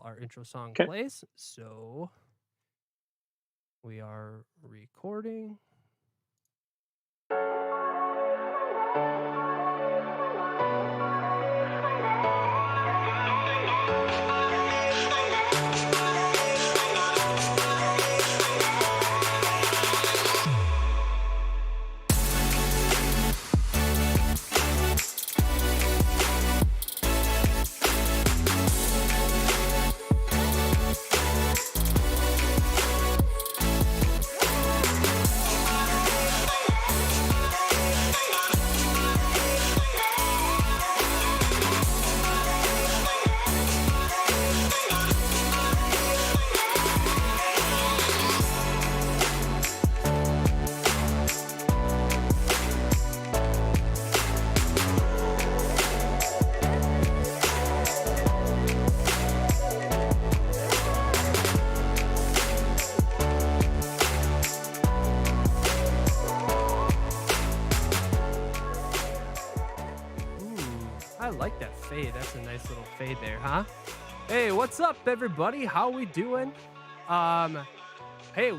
our intro song Okay. plays. So we are recording. I like that fade. That's a nice little fade there, huh? Hey, what's up, everybody? How we doing? Hey,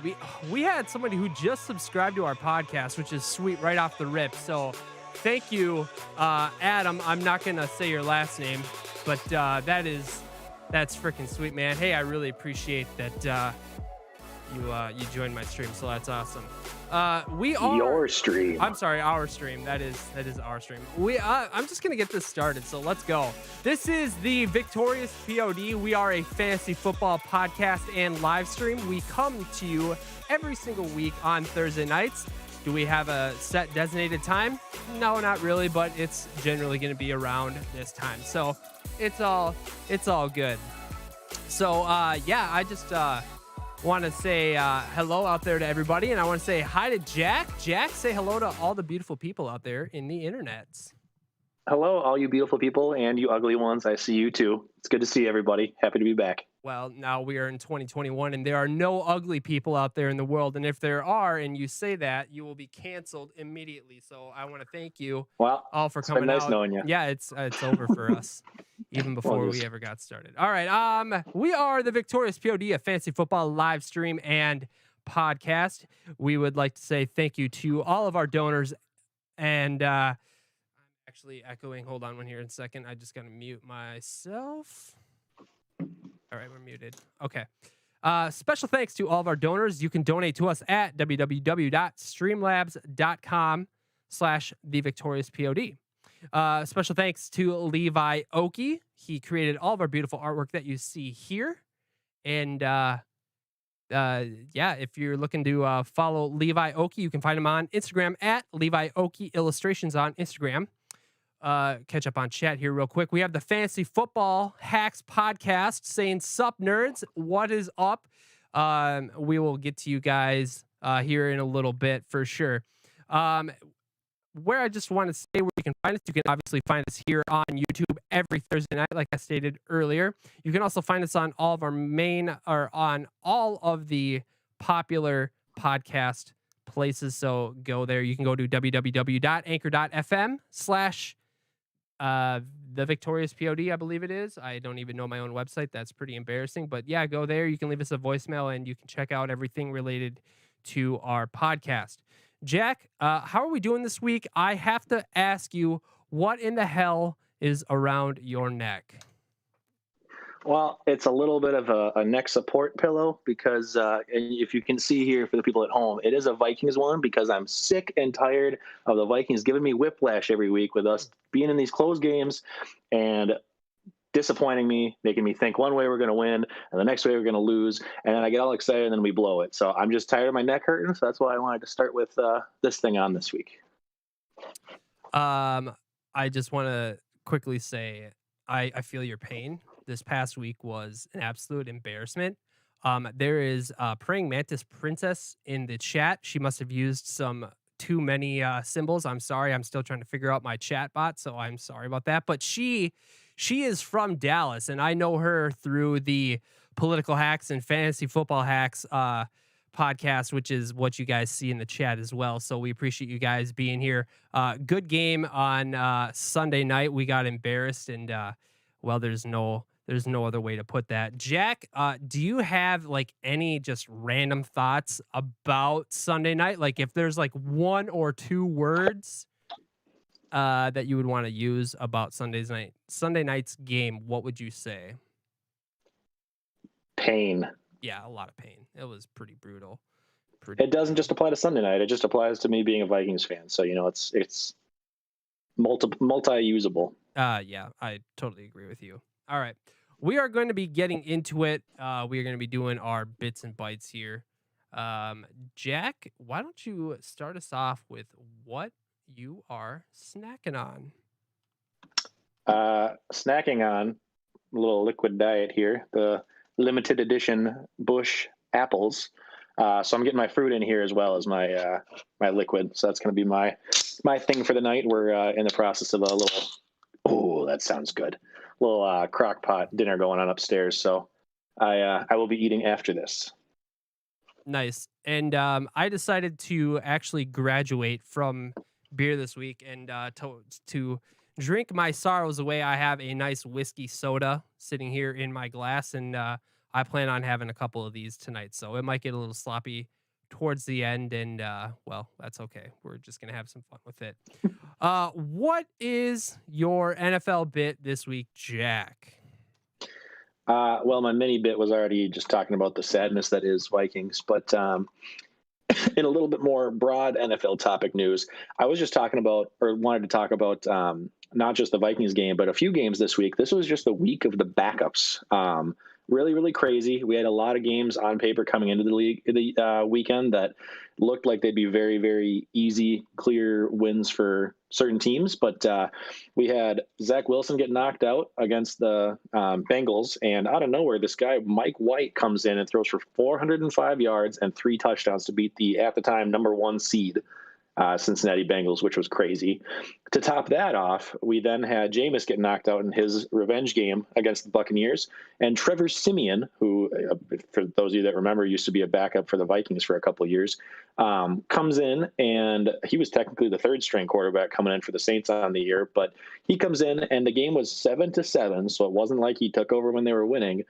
we had somebody who just subscribed to our podcast, which is sweet right off the rip. So thank you, Adam. I'm not gonna say your last name, but that's freaking sweet, man. Hey, I really appreciate that you joined my stream, so that's awesome. We are Your stream. I'm sorry, our stream. That is our stream. I'm just gonna get this started, so let's go. This is the Victorious POD. We are a fantasy football podcast and live stream. We come to you every single week on Thursday nights. Do we have a set designated time? No, not really, but it's generally gonna be around this time. So it's all good. So yeah, I just want to say hello out there to everybody, and I want to say hi to Jack. Jack, say hello to all the beautiful people out there in the internets. Hello, all you beautiful people and you ugly ones. I see you too. It's good to see everybody. Happy to be back. Well, now we are in 2021, and there are no ugly people out there in the world. And if there are, and you say that, you will be canceled immediately. So I want to thank you all for coming nice out. knowing you. Yeah, it's over for us, even before we ever got started. All right, we are the Victorious POD, a fantasy football live stream and podcast. We would like to say thank you to all of our donors, and I'm actually echoing. Hold on one here in a second. I just got to mute myself. All right, we're muted. Okay. Special thanks to all of our donors. You can donate to us at www.streamlabs.com/thevictoriouspod. Special thanks to Levi Oki. He created all of our beautiful artwork that you see here. And yeah, if you're looking to follow Levi Oki, you can find him on Instagram at Levi Oki Illustrations on Instagram. Catch up on chat here real quick. We have the Fantasy Football Hacks podcast saying, "Sup, nerds? What is up?" We will get to you guys here in a little bit for sure. Where I just want to say where you can find us, you can obviously find us here on YouTube every Thursday night, like I stated earlier. You can also find us on all of on all of the popular podcast places. So go there. You can go to www.anchor.fm/the Victorious POD, I believe it is. I don't even know my own website. That's pretty embarrassing. But yeah, go there. You can leave us a voicemail and you can check out everything related to our podcast. Jack, how are we doing this week? I have to ask you, what in the hell is around your neck? Well, it's a little bit of a neck support pillow because if you can see here for the people at home, it is a Vikings one because I'm sick and tired of the Vikings giving me whiplash every week with us being in these close games and disappointing me, making me think one way we're going to win and the next way we're going to lose. And then I get all excited and then we blow it. So I'm just tired of my neck hurting. So that's why I wanted to start with this thing on this week. I just want to quickly say I feel your pain. This past week was an absolute embarrassment. There is a Praying Mantis Princess in the chat. She must have used some too many symbols. I'm sorry. I'm still trying to figure out my chat bot, so I'm sorry about that. But she is from Dallas, and I know her through the Political Hacks and Fantasy Football Hacks podcast, which is what you guys see in the chat as well. So we appreciate you guys being here. Good game on Sunday night. We got embarrassed, and well, there's no There's no other way to put that. Jack, do you have like any just random thoughts about Sunday night? Like if there's like one or two words that you would want to use about Sunday night's game, what would you say? Pain. Yeah, a lot of pain. It was pretty brutal. Pretty It doesn't just brutal. apply to Sunday night. It just applies to me being a Vikings fan. So it's multi usable. Yeah, I totally agree with you. All right. We are going to be getting into it. We are going to be doing our bits and bytes here. Um, Jack, why don't you start us off with what you are snacking on? Snacking on a little liquid diet here. The limited edition Bush apples. So I'm getting my fruit in here as well as my liquid. So that's going to be my thing for the night. We're in the process of a little. Oh, that sounds good. Little crock pot dinner going on upstairs. So I will be eating after this. Nice. And I decided to actually graduate from beer this week and to drink my sorrows away. I have a nice whiskey soda sitting here in my glass, and I plan on having a couple of these tonight. So it might get a little sloppy towards the end, and well, that's okay. We're just gonna have some fun with it. What is your NFL bit this week, Jack? Well, my mini bit was already just talking about the sadness that is Vikings, but in a little bit more broad NFL topic news, I was just talking about, or wanted to talk about, not just the Vikings game, but a few games this week. This was just the week of the backups. Really, really crazy. We had a lot of games on paper coming into the league the weekend that looked like they'd be very, very easy, clear wins for certain teams. But we had Zach Wilson get knocked out against the Bengals, and out of nowhere, this guy Mike White comes in and throws for 405 yards and 3 touchdowns to beat the at the time #1 seed Cincinnati Bengals, which was crazy. To top that off, we then had Jameis get knocked out in his revenge game against the Buccaneers, and Trevor Siemian, who, for those of you that remember, used to be a backup for the Vikings for a couple of years, comes in, and he was technically the third string quarterback coming in for the Saints on the year, but he comes in, and the game was 7-7, so it wasn't like he took over when they were winning.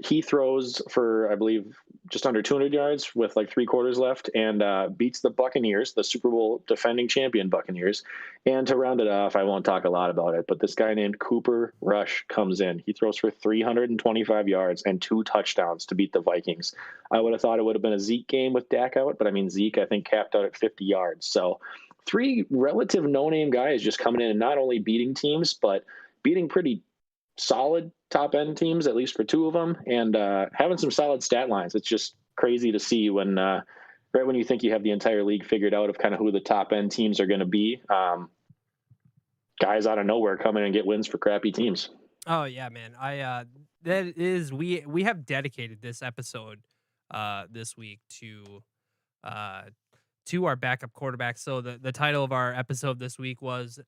He throws for, I believe, just under 200 yards with like 3 quarters left, and beats the Buccaneers, the Super Bowl defending champion Buccaneers. And to round it off, I won't talk a lot about it, but this guy named Cooper Rush comes in. He throws for 325 yards and 2 touchdowns to beat the Vikings. I would have thought it would have been a Zeke game with Dak out, but I mean, Zeke, I think, capped out at 50 yards. So 3 relative no-name guys just coming in and not only beating teams, but beating pretty solid top end teams, at least for 2 of them, and having some solid stat lines. It's just crazy to see when right when you think you have the entire league figured out of kind of who the top end teams are going to be, guys out of nowhere come in and get wins for crappy teams. Oh yeah, man. That is we have dedicated this episode this week uh to our backup quarterback. So the title of our episode this week was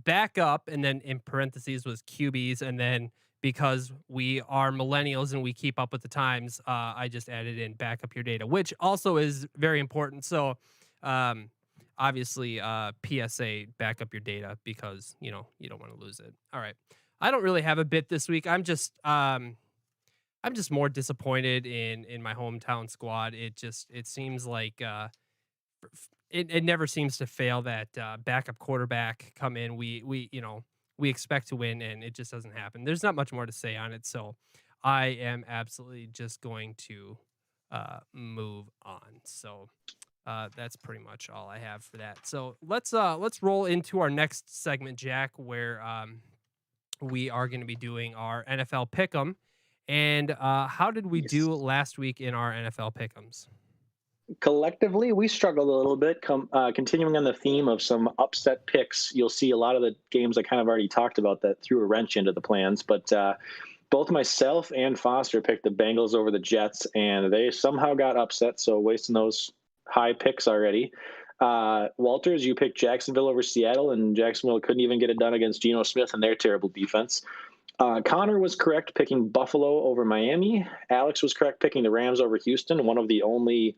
backup, and then in parentheses was QBs, and then because we are millennials and we keep up with the times, I just added in backup your data, which also is very important. So um obviously PSA, back up your data, because you know you don't want to lose it. All right. I don't really have a bit this week. I'm just more disappointed in my hometown squad. It seems like it never seems to fail that backup quarterback come in. We expect to win, and it just doesn't happen. There's not much more to say on it, so I am absolutely just going to move on. So that's pretty much all I have for that. So let's roll into our next segment, Jack, where we are going to be doing our NFL pick'em. And how did we Yes. do last week in our NFL pick'ems? Collectively, we struggled a little bit. Continuing on the theme of some upset picks, you'll see a lot of the games I kind of already talked about that threw a wrench into the plans. But both myself and Foster picked the Bengals over the Jets, and they somehow got upset. So wasting those high picks already. Walters, you picked Jacksonville over Seattle, and Jacksonville couldn't even get it done against Geno Smith and their terrible defense. Connor was correct picking Buffalo over Miami. Alex was correct picking the Rams over Houston, one of the only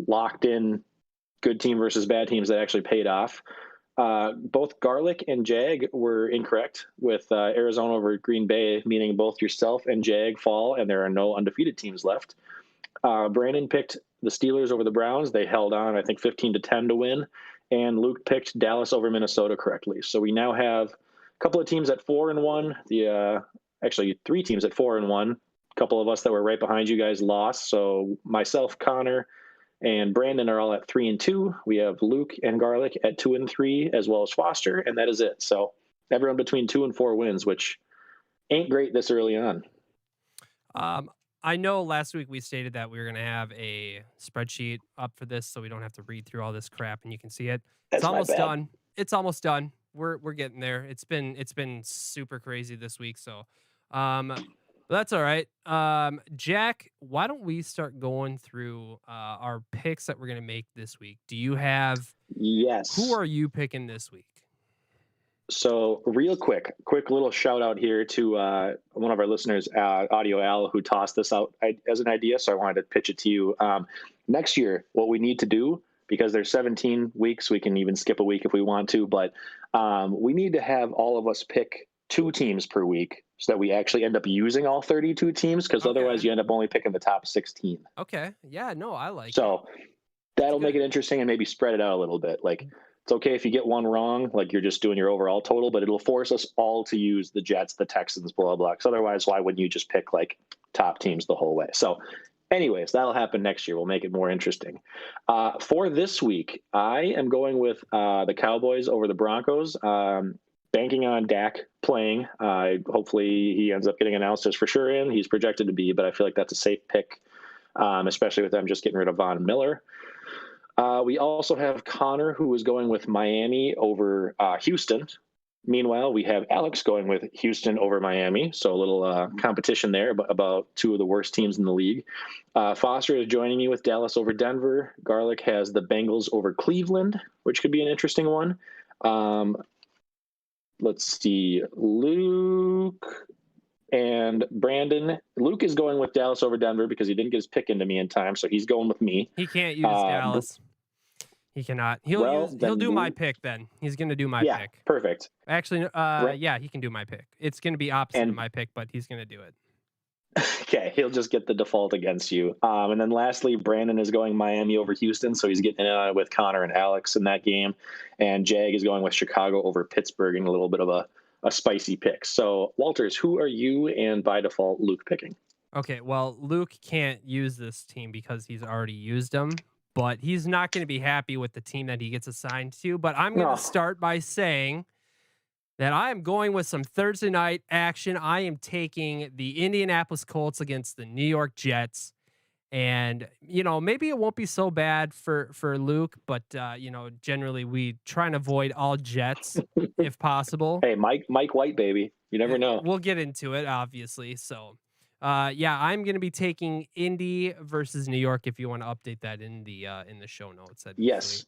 locked in good team versus bad teams that actually paid off. Both Garlic and Jag were incorrect with Arizona over Green Bay, meaning both yourself and Jag fall, and there are no undefeated teams left. Brandon picked the Steelers over the Browns. They held on, I think, 15-10 to win. And Luke picked Dallas over Minnesota correctly. So we now have a couple of teams at 4-1. Actually, three teams at 4-1. A couple of us that were right behind you guys lost. So myself, Connor, and Brandon are all at 3-2. We have Luke and Garlic at 2-3, as well as Foster, and that is it. So everyone between 2 and 4 wins, which ain't great this early on. I know last week we stated that we were going to have a spreadsheet up for this, so we don't have to read through all this crap, and you can see it. That's It's almost my bad. done. It's almost done. We're getting there. It's been super crazy this week, so but that's all right. Jack, why don't we start going through our picks that we're going to make this week? Do you have Yes. who are you picking this week? So real quick little shout out here to one of our listeners, Audio Al, who tossed this out as an idea. So I wanted to pitch it to you. Next year, what we need to do, because there's 17 weeks, we can even skip a week if we want to, but we need to have all of us pick 2 teams per week so that we actually end up using all 32 teams, because otherwise you end up only picking the top 16. Okay. Yeah, no, I like it. So that'll make it interesting and maybe spread it out a little bit. Like, it's okay if you get one wrong, like you're just doing your overall total, but it'll force us all to use the Jets, the Texans, blah, blah. Because otherwise, why wouldn't you just pick like top teams the whole way? So anyways, that'll happen next year. We'll make it more interesting. For this week, I am going with the Cowboys over the Broncos, banking on Dak playing. Hopefully he ends up getting announced as for sure in. He's projected to be, but I feel like that's a safe pick, especially with them just getting rid of Von Miller. We also have Connor, who is going with Miami over Houston. Meanwhile, we have Alex going with Houston over Miami. So a little competition there about 2 of the worst teams in the league. Foster is joining me with Dallas over Denver. Garlic has the Bengals over Cleveland, which could be an interesting one. Let's see. Luke and Brandon. Luke is going with Dallas over Denver because he didn't get his pick into me in time, so he's going with me. He can't use Dallas. He cannot. He'll do my pick then. He's going to do my pick. Perfect. Actually, yeah, he can do my pick. It's going to be opposite of my pick, but he's going to do it. Okay, he'll just get the default against you. And then lastly, Brandon is going Miami over Houston, so he's getting in with Connor and Alex in that game. And Jag is going with Chicago over Pittsburgh in a little bit of a spicy pick. So, Walters, who are you and by default Luke picking? Okay, well, Luke can't use this team because he's already used them, but he's not going to be happy with the team that he gets assigned to. But I'm going to start by saying that I am going with some Thursday night action. I am taking the Indianapolis Colts against the New York Jets. And, maybe it won't be so bad for Luke, but, generally we try and avoid all Jets if possible. Hey, Mike White, baby. You never know. We'll get into it, obviously. So, yeah, I'm going to be taking Indy versus New York if you want to update that in the show notes. Yes,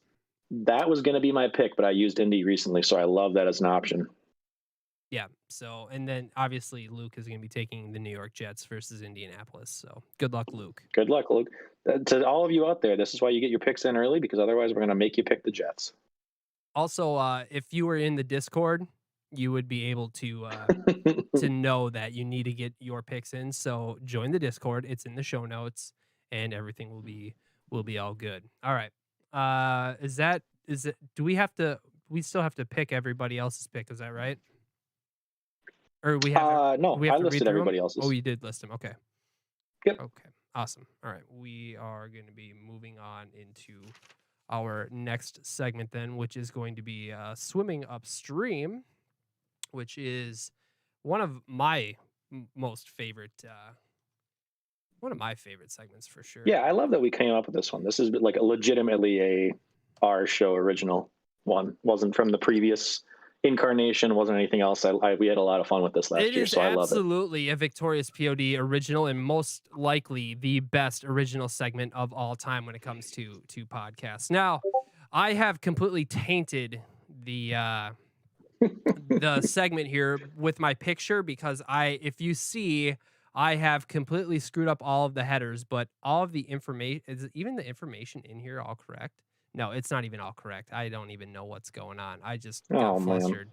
that was going to be my pick, but I used Indy recently, so I love that as an option. Yeah. So, and then obviously Luke is going to be taking the New York Jets versus Indianapolis. So good luck, Luke. Good luck, Luke. To all of you out there, this is why you get your picks in early, because otherwise we're going to make you pick the Jets. Also, if you were in the Discord, you would be able to know that you need to get your picks in. So join the Discord. It's in the show notes, and everything will be all good. All right. Is it? Do we have to? We still have to pick everybody else's pick. Is that right? Or we have? No, I listed everybody else's. Oh, you did list them. Okay. Yep. Okay. Awesome. All right. We are going to be moving on into our next segment then, which is going to be swimming upstream, which is one of my most favorite segments for sure. Yeah, I love that we came up with this one. This is like legitimately our show original one. Wasn't from the previous incarnation, wasn't anything else. We had a lot of fun with this last year, so I love it. It is absolutely a Victorious POD original, and most likely the best original segment of all time when it comes to podcasts. Now, I have completely tainted the segment here with my picture because if you see, I have completely screwed up all of the headers, but all of the information, is even the information in here all correct? No, it's not even all correct. I don't even know what's going on. I just got Oh man. flustered.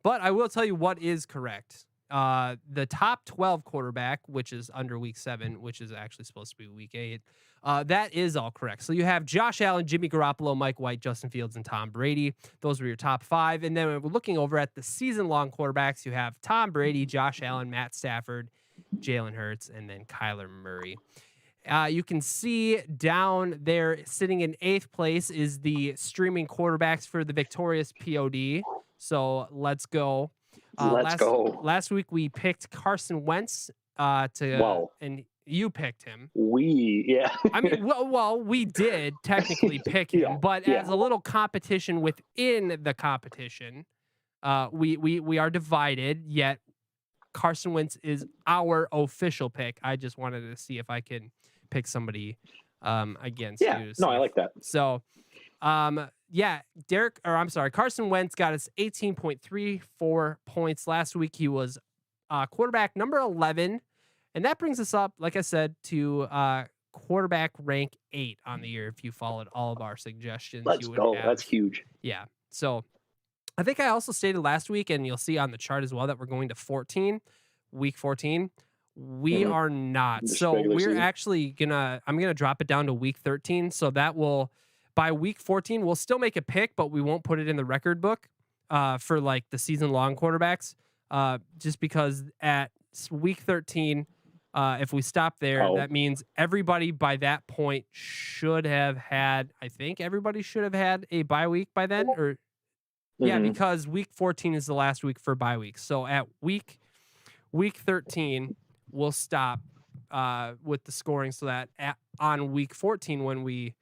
But I will tell you what is correct. The top 12 quarterback, which is under week 7, which is actually supposed to be week 8, that is all correct. So you have Josh Allen, Jimmy Garoppolo, Mike White, Justin Fields, and Tom Brady. Those were your top 5. And then we're looking over at the season-long quarterbacks. You have Tom Brady, Josh Allen, Matt Stafford, Jalen Hurts, and then Kyler Murray. You can see down there sitting in 8th place is the streaming quarterbacks for the victorious POD. So let's go. Let's go. Last week we picked Carson Wentz Wow. and you picked him. Yeah. I mean, well, we did technically pick him, Yeah, but yeah. as a little competition within the competition, we are divided. Yet Carson Wentz is our official pick. I just wanted to see if I can pick somebody against Yeah. you. No, I like that. So, yeah, Carson Wentz got us 18.34 points last week. He was quarterback number 11, and that brings us up, like I said, to quarterback rank 8 on the year. If you followed all of our suggestions, Let's you would go. have, That's huge. yeah. So I think I also stated last week, and you'll see on the chart as well, that we're going to week 14. We Mhm. are not. Just So regular we're season. actually I'm gonna drop it down to week 13. So that will, by week 14, we'll still make a pick, but we won't put it in the record book for like the season long quarterbacks. Just because at week 13, if we stop there, that means everybody by that point should have had, I think everybody should have had a bye week by then, or yeah, because week 14 is the last week for bye weeks. So at week 13, we'll stop with the scoring, so that on week 14, when we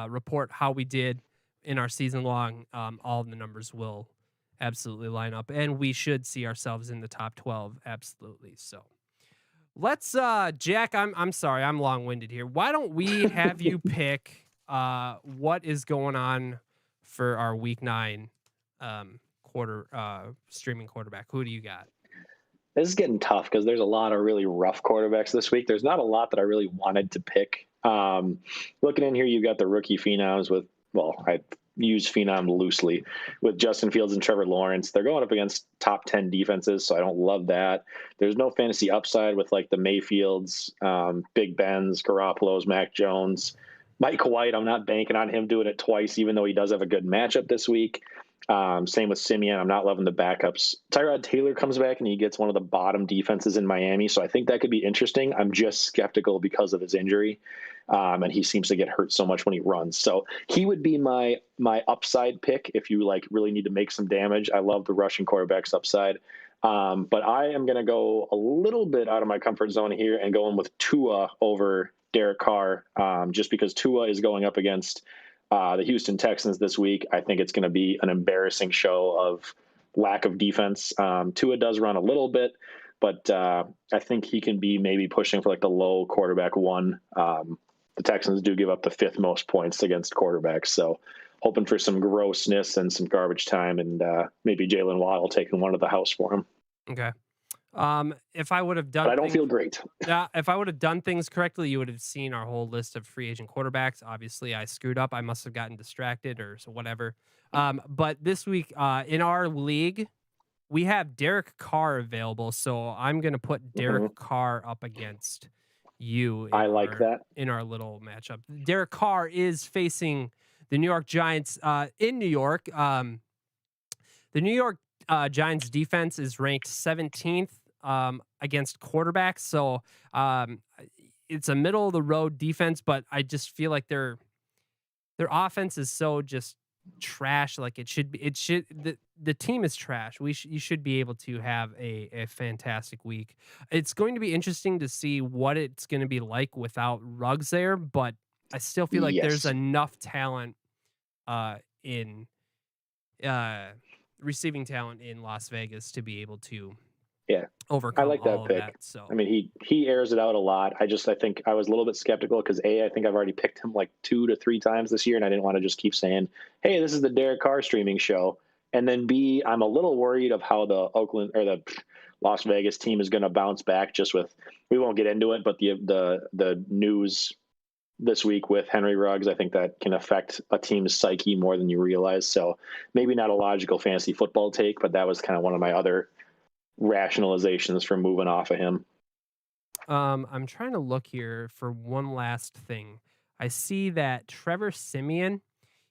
report how we did in our season long, all the numbers will absolutely line up, and we should see ourselves in the top 12. Absolutely. So let's Jack, I'm sorry, I'm long-winded here. Why don't we have you pick what is going on for our week 9 streaming quarterback? Who do you got? This is getting tough because there's a lot of really rough quarterbacks this week. There's not a lot that I really wanted to pick. Looking in here, you've got the rookie phenoms with, well, I use phenom loosely, with Justin Fields and Trevor Lawrence. They're going up against top 10 defenses, so I don't love that. There's no fantasy upside with like the Mayfields, Big Bens, Garoppolos, Mac Jones. Mike White, I'm not banking on him doing it twice, even though he does have a good matchup this week. Same with Simeon. I'm not loving the backups. Tyrod Taylor comes back and he gets one of the bottom defenses in Miami, so I think that could be interesting. I'm just skeptical because of his injury, and he seems to get hurt so much when he runs. So he would be my upside pick if you like really need to make some damage. I love the rushing quarterbacks upside, but I am going to go a little bit out of my comfort zone here and going with Tua over Derek Carr, just because Tua is going up against the Houston Texans this week. I think it's going to be an embarrassing show of lack of defense. Tua does run a little bit, but I think he can be maybe pushing for like the low quarterback 1. The Texans do give up the 5th most points against quarterbacks, so hoping for some grossness and some garbage time, and maybe Jalen Waddle taking one to the house for him. Okay. If I would have done, but I don't feel great. If I would have done things correctly, you would have seen our whole list of free agent quarterbacks. Obviously, I screwed up. I must have gotten distracted or so whatever. But this week, in our league, we have Derek Carr available, so I'm gonna put Derek Carr up against you. I like that in our little matchup. Derek Carr is facing the New York Giants in New York. The New York Giants defense is ranked 17th against quarterbacks, so it's a middle of the road defense, but I just feel like their offense is so just trash. Like the team is trash. You should be able to have a fantastic week. It's going to be interesting to see what it's going to be like without Ruggs there, but I still feel like there's enough talent in receiving talent in Las Vegas to be able to overcome. I like that pick. So I mean, he airs it out a lot. I think I was a little bit skeptical because I think I've already picked him like 2 to 3 times this year, and I didn't want to just keep saying, hey, this is the Derek Carr streaming show. And then B, I'm a little worried of how the the Las Vegas team is going to bounce back. Just with, we won't get into it, but the news this week with Henry Ruggs. I think that can affect a team's psyche more than you realize. So maybe not a logical fantasy football take, but that was kind of one of my other rationalizations for moving off of him. I'm trying to look here for one last thing. I see that Trevor Simeon,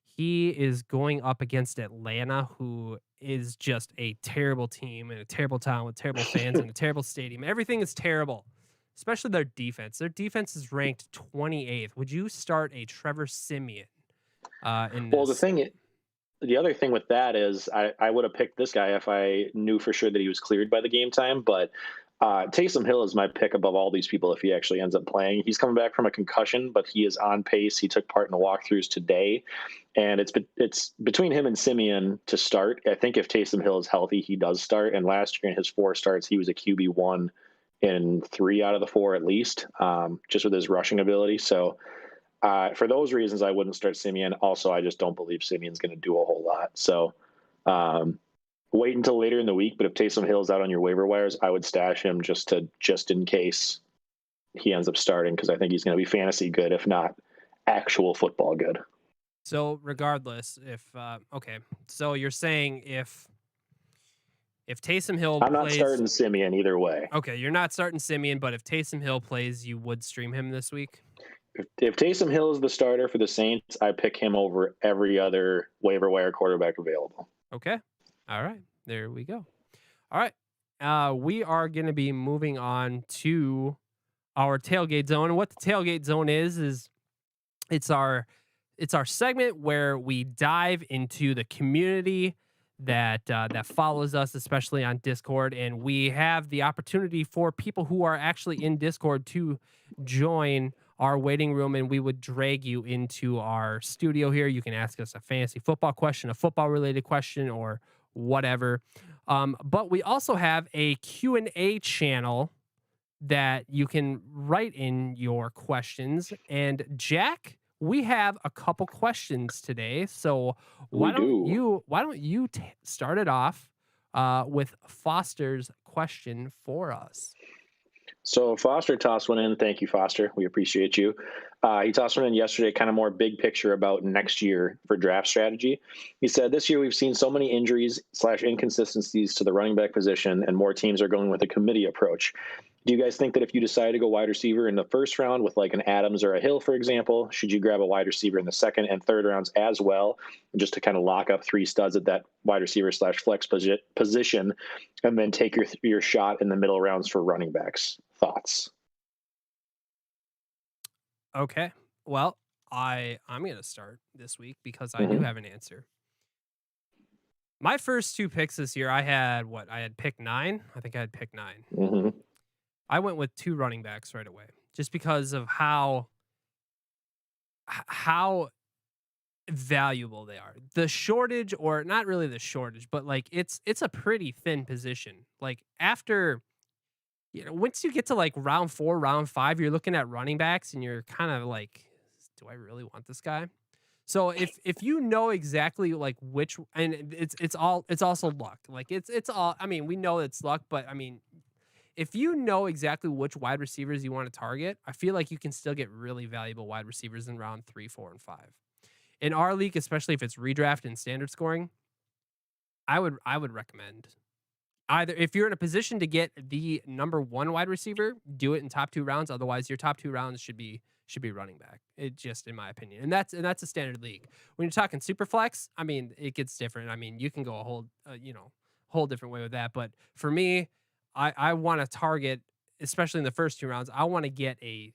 he is going up against Atlanta, who is just a terrible team and a terrible town with terrible fans and a terrible stadium. Everything is terrible, especially their defense. Their defense is ranked 28th. Would you start a Trevor Simeon in Well, this? the other thing with that is I would have picked this guy if I knew for sure that he was cleared by the game time. But Taysom Hill is my pick above all these people if he actually ends up playing. He's coming back from a concussion, but he is on pace. He took part in the walkthroughs today, and it's between him and Simeon to start. I think if Taysom Hill is healthy, he does start. And last year in his 4 starts, he was a QB1 in 3 out of the 4 at least, just with his rushing ability. So for those reasons, I wouldn't start Simeon. Also, I just don't believe Simeon's going to do a whole lot. So um, wait until later in the week. But if Taysom Hill's out on your waiver wires, I would stash him just in case he ends up starting, because I think he's going to be fantasy good, if not actual football good. So regardless, if okay, so you're saying if Taysom Hill I'm not plays, starting Simeon either way. okay, you're not starting Simeon, but if Taysom Hill plays, you would stream him this week. If Taysom Hill is the starter for the Saints, I pick him over every other waiver wire quarterback available. Okay, all right, there we go. All right, we are going to be moving on to our tailgate zone. And what the tailgate zone is it's our segment where we dive into the community that follows us, especially on Discord, and we have the opportunity for people who are actually in Discord to join our waiting room, and we would drag you into our studio here. You can ask us a fantasy football question, a football related question, or whatever. But we also have a Q&A channel that you can write in your questions. And Jack, we have a couple questions today. So why don't you start it off with Foster's question for us? So Foster tossed one in. Thank you, Foster. We appreciate you. He tossed one in yesterday, kind of more big picture about next year for draft strategy. He said, this year we've seen so many injuries / inconsistencies to the running back position, and more teams are going with a committee approach. Do you guys think that if you decide to go wide receiver in the first round with like an Adams or a Hill, for example, should you grab a wide receiver in the second and third rounds as well, just to kind of lock up 3 studs at that wide receiver / flex position, and then take your shot in the middle rounds for running backs? Thoughts? Okay. Well, I'm going to start this week because I do Mm-hmm. have an answer. My first 2 picks this year, I had pick 9. I think I had pick 9. Mm-hmm. I went with 2 running backs right away, just because of how valuable they are. The shortage, or not really the shortage, but like it's a pretty thin position. Like after, once you get to like round 4, round 5, you're looking at running backs and you're kind of like, do I really want this guy? So if you know exactly like which, and it's also luck. Like it's all, I mean, we know it's luck, but I mean, if you know exactly which wide receivers you want to target, I feel like you can still get really valuable wide receivers in round 3, 4, and 5. In our league, especially if it's redraft and standard scoring, I would recommend either, if you're in a position to get the number 1 wide receiver, do it in top 2 rounds. Otherwise, your top 2 rounds should be running back. It just, in my opinion, and that's a standard league. When you're talking super flex, I mean, it gets different. I mean, you can go a whole different way with that. But for me, I want to target, especially in the first 2 rounds, I want to get a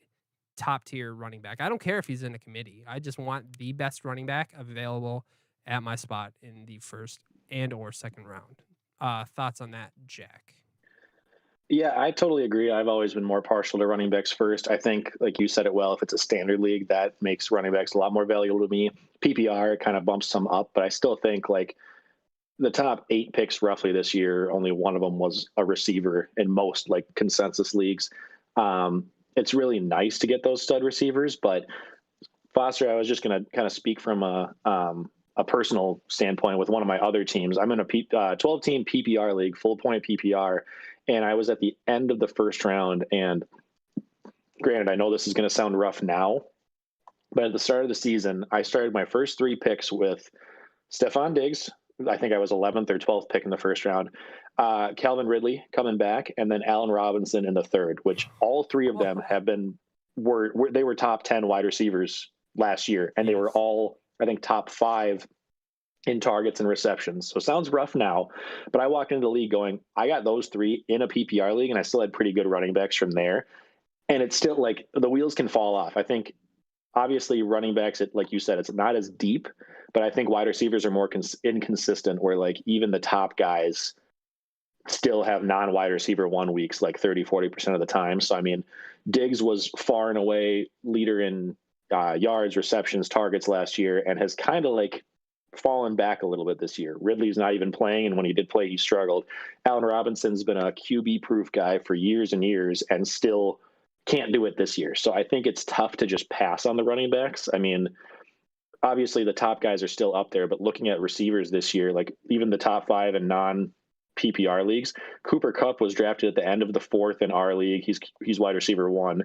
top tier running back. I don't care if he's in a committee. I just want the best running back available at my spot in the first and or second round. Thoughts on that, Jack? Yeah, I totally agree. I've always been more partial to running backs first. I think, like you said it well, if it's a standard league, that makes running backs a lot more valuable to me. PPR kind of bumps some up, but I still think like the top 8 picks roughly this year, only one of them was a receiver in most like consensus leagues. It's really nice to get those stud receivers, but Foster, I was just going to kind of speak from a personal standpoint with one of my other teams. I'm in a 12-team PPR league, full point PPR, and I was at the end of the first round. And granted, I know this is going to sound rough now, But at the start of the season, I started my first three picks with Stephon Diggs. I think I was 11th or 12th pick in the first round. Calvin Ridley coming back, and then Allen Robinson in the third, which all three of them Oh, have been they were top 10 wide receivers last year, and they were yes. all, I think, top five in targets and receptions. So it sounds rough now, but I walked into the league going, I got those three in a PPR league, and I still had pretty good running backs from there. And it's still like the wheels can fall off. I think obviously running backs, like you said, it's not as deep, but I think wide receivers are more inconsistent, where like even the top guys still have non-wide receiver 1 weeks like 30-40% of the time. So I mean, Diggs was far and away leader in yards, receptions, targets last year, and has kind of like fallen back a little bit this year. Ridley's not even playing, and when he did play, he struggled. Allen Robinson's been a QB proof guy for years and years, and still can't do it this year. So I think it's tough to just pass on the running backs. I mean, obviously the top guys are still up there, but looking at receivers this year, like even the top five in non PPR leagues, Cooper Kupp was drafted at the end of the fourth in our league. He's wide receiver one.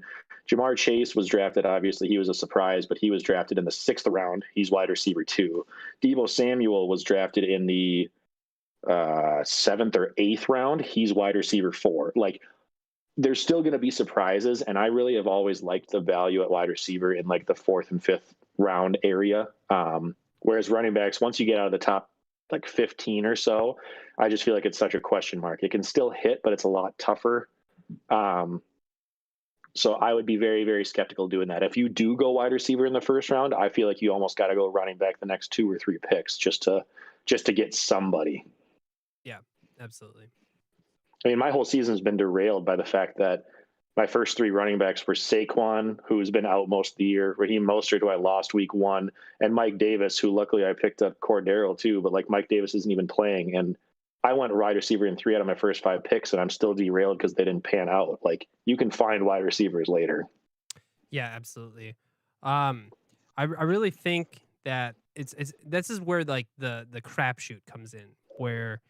Jamar Chase was drafted. Obviously, he was a surprise, but he was drafted in the sixth round. He's wide receiver two. Deebo Samuel was drafted in the seventh or eighth round. He's wide receiver four. Like, there's still going to be surprises, and I really have always liked the value at wide receiver in like the fourth and fifth round area. Whereas running backs, once you get out of the top like 15 or so, I just feel like it's such a question mark. It can still hit, but it's a lot tougher. Um, so I would be very, very skeptical doing that. If you do go wide receiver in the first round, I feel like you almost got to go running back the next two or three picks just to get somebody. Yeah, absolutely. I mean, my whole season's been derailed by the fact that my first three running backs were Saquon, who's been out most of the year, Raheem Mostert, who I lost week one, and Mike Davis, who luckily I picked up Cordero too, but like Mike Davis isn't even playing. And I went wide receiver in three out of my first five picks, and I'm still derailed because they didn't pan out. Like, you can find wide receivers later. Yeah, absolutely. Um, I really think that it's this is where like the crapshoot comes in, where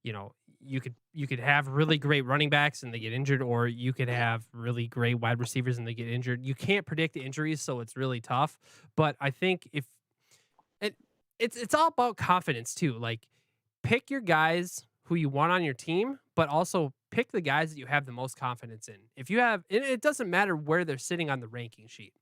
you know you could have really great running backs and they get injured, or you could have really great wide receivers and they get injured. You can't predict the injuries, so it's really tough. But I think if it it's all about confidence too. Like, pick your guys who you want on your team, but also pick the guys that you have the most confidence in. If you have, it doesn't matter where they're sitting on the ranking sheet.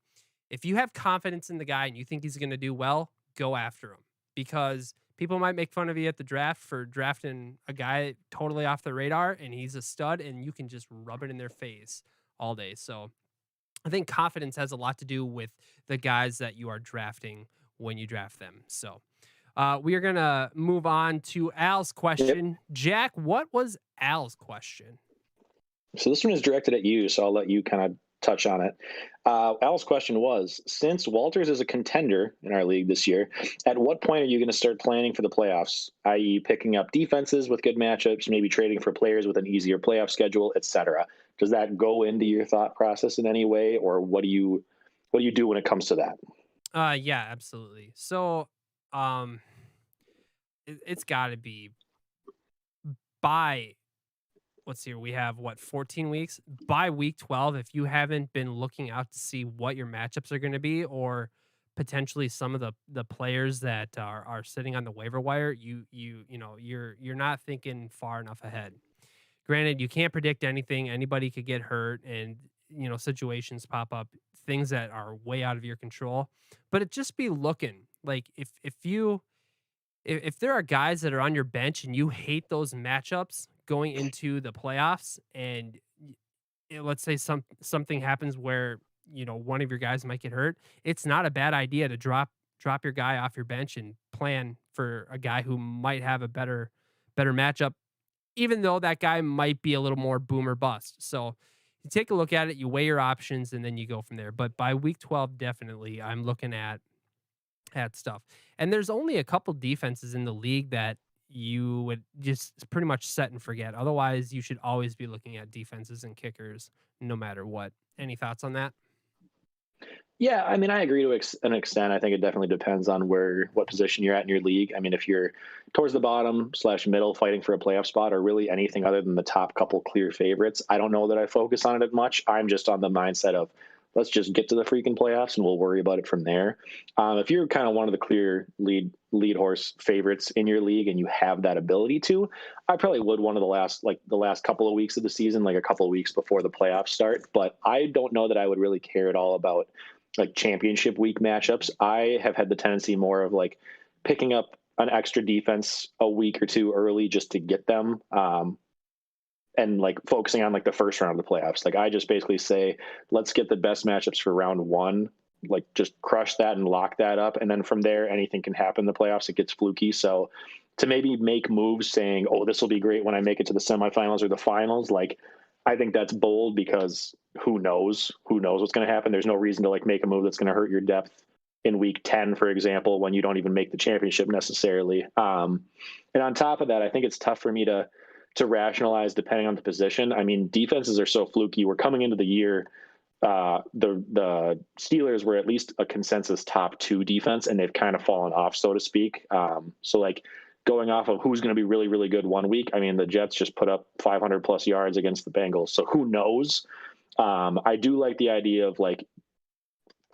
If you have confidence in the guy and you think he's going to do well, go after him, because people might make fun of you at the draft for drafting a guy totally off the radar and he's a stud and you can just rub it in their face all day. So I think confidence has a lot to do with the guys that you are drafting when you draft them. So we are going to move on to Al's Yep. question. Jack, what was Al's question? So this one is directed at you, so I'll let you kind of touch on it. Al's question was, since Walters is a contender in our league this year, at what point are you going to start planning for the playoffs, i.e. picking up defenses with good matchups, maybe trading for players with an easier playoff schedule, etc.? Does that go into your thought process in any way, or what do you do when it comes to that? Yeah, absolutely. So, um, it's got to be by, let's see here, we have what, 14 weeks? By week 12, if you haven't been looking out to see what your matchups are going to be, or potentially some of the players that are sitting on the waiver wire, you're not thinking far enough ahead. Granted, you can't predict anything. Anybody could get hurt, and situations pop up, things that are way out of your control. But it just be looking like, if there are guys that are on your bench and you hate those matchups going into the playoffs, and let's say something happens where one of your guys might get hurt, it's not a bad idea to drop your guy off your bench and plan for a guy who might have a better matchup, even though that guy might be a little more boom or bust. So you take a look at it, you weigh your options, and then you go from there. But by week 12, definitely I'm looking at stuff. And there's only a couple defenses in the league that you would just pretty much set and forget. Otherwise, you should always be looking at defenses and kickers no matter what. Any thoughts on that? Yeah, I mean, I agree to an extent. I think it definitely depends on what position you're at in your league. I mean, if you're towards the bottom slash middle fighting for a playoff spot, or really anything other than the top couple clear favorites, I don't know that I focus on it as much. I'm just on the mindset of let's just get to the freaking playoffs and we'll worry about it from there. If you're kind of one of the clear lead horse favorites in your league and you have that ability to, I probably would one of the last couple of weeks of the season, like a couple of weeks before the playoffs start. But I don't know that I would really care at all about like championship week matchups. I have had the tendency more of like picking up an extra defense a week or two early just to get them. And like focusing on like the first round of the playoffs. Like I just basically say, let's get the best matchups for round one, like just crush that and lock that up. And then from there, anything can happen in the playoffs. It gets fluky. So to maybe make moves saying, oh, this will be great when I make it to the semifinals or the finals. Like, I think that's bold because who knows what's going to happen. There's no reason to like make a move that's going to hurt your depth in week 10, for example, when you don't even make the championship necessarily. And on top of that, I think it's tough for me to rationalize depending on the position. I mean, defenses are so fluky. We're coming into the year. The Steelers were at least a consensus top 2 defense, and they've kind of fallen off, so to speak. So like going off of who's going to be really, really good one week. I mean, the Jets just put up 500 plus yards against the Bengals. So who knows? I do like the idea of like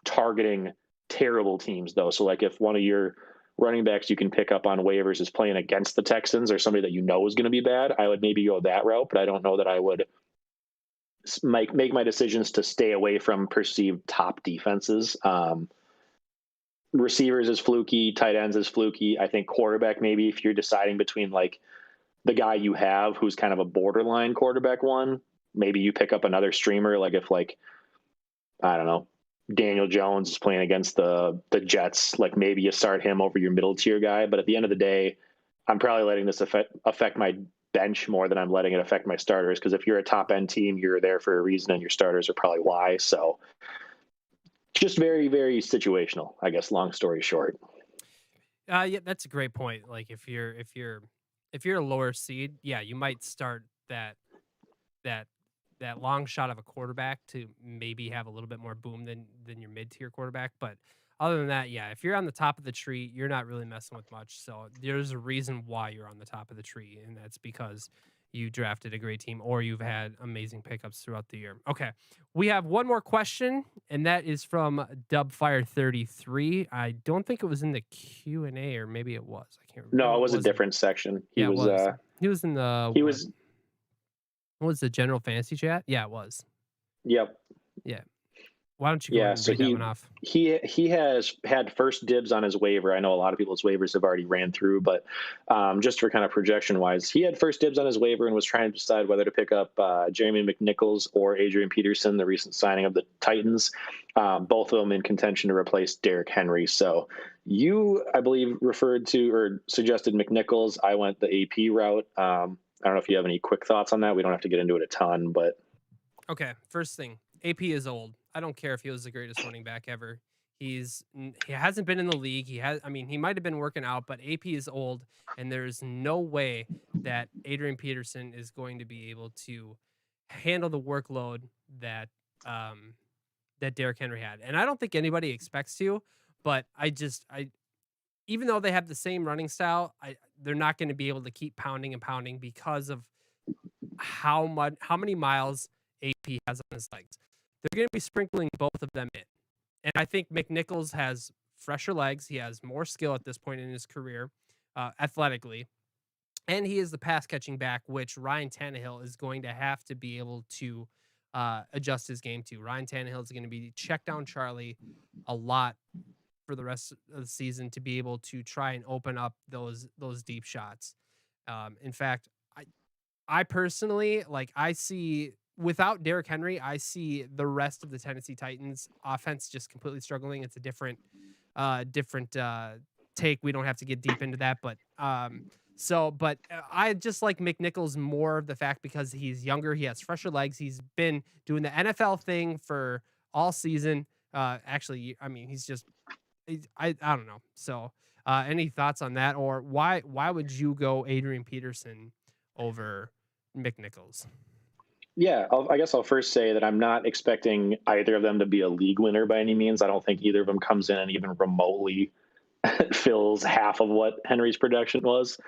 targeting terrible teams though. So like if one of your running backs you can pick up on waivers is playing against the Texans or somebody that you know is going to be bad, I would maybe go that route, but I don't know that I would make my decisions to stay away from perceived top defenses. Receivers is fluky, tight ends is fluky. I think quarterback, maybe if you're deciding between like the guy you have who's kind of a borderline quarterback one, maybe you pick up another streamer. Like if like, I don't know, Daniel Jones is playing against the Jets, like maybe you start him over your middle tier guy. But at the end of the day, I'm probably letting this affect my bench more than I'm letting it affect my starters. Because if you're a top end team, you're there for a reason, and your starters are probably why. So just very, very situational, I guess. Long story short. Yeah, that's a great point. Like if you're a lower seed, yeah, you might start that that long shot of a quarterback to maybe have a little bit more boom than your mid tier quarterback. But other than that, yeah, if you're on the top of the tree, you're not really messing with much. So there's a reason why you're on the top of the tree, and that's because you drafted a great team or you've had amazing pickups throughout the year. Okay. We have one more question, and that is from Dubfire33. I don't think it was in the Q&A, or maybe it was. I can't remember. No, No, it was a wasn't. different section. Yeah, it was. He was in the he was, what was the general fantasy chat? Yeah, it was. yep. Yeah. Why don't you go Yeah, ahead and so read that one off? he has had first dibs on his waiver. I know a lot of people's waivers have already ran through, but just for kind of projection wise, he had first dibs on his waiver and was trying to decide whether to pick up Jeremy McNichols or Adrian Peterson, the recent signing of the Titans. Both of them in contention to replace Derrick Henry. So you, I believe, referred to or suggested McNichols. I went the AP route. I don't know if you have any quick thoughts on that. We don't have to get into it a ton, but Okay, first thing, AP is old. I don't care if he was the greatest running back ever. He hasn't been in the league. He might have been working out, but AP is old, and there's no way that Adrian Peterson is going to be able to handle the workload that that Derrick Henry had. And I don't think anybody expects to, but I even though they have the same running style, they're not going to be able to keep pounding and pounding because of how many miles AP has on his legs. They're going to be sprinkling both of them in. And I think McNichols has fresher legs. He has more skill at this point in his career, athletically. And he is the pass catching back, which Ryan Tannehill is going to have to be able to adjust his game to. Ryan Tannehill is going to be check down Charlie a lot for the rest of the season to be able to try and open up those deep shots. In fact, I personally, like, I see without Derrick Henry, I see the rest of the Tennessee Titans offense just completely struggling. It's a different take. We don't have to get deep into that, but I just like McNichols more of the fact because he's younger, he has fresher legs, he's been doing the NFL thing for all season. Actually, I mean, I don't know. So, any thoughts on that, or why would you go Adrian Peterson over McNichols? yeah, I guess I'll first say that I'm not expecting either of them to be a league winner by any means. I don't think either of them comes in and even remotely fills half of what Henry's production was.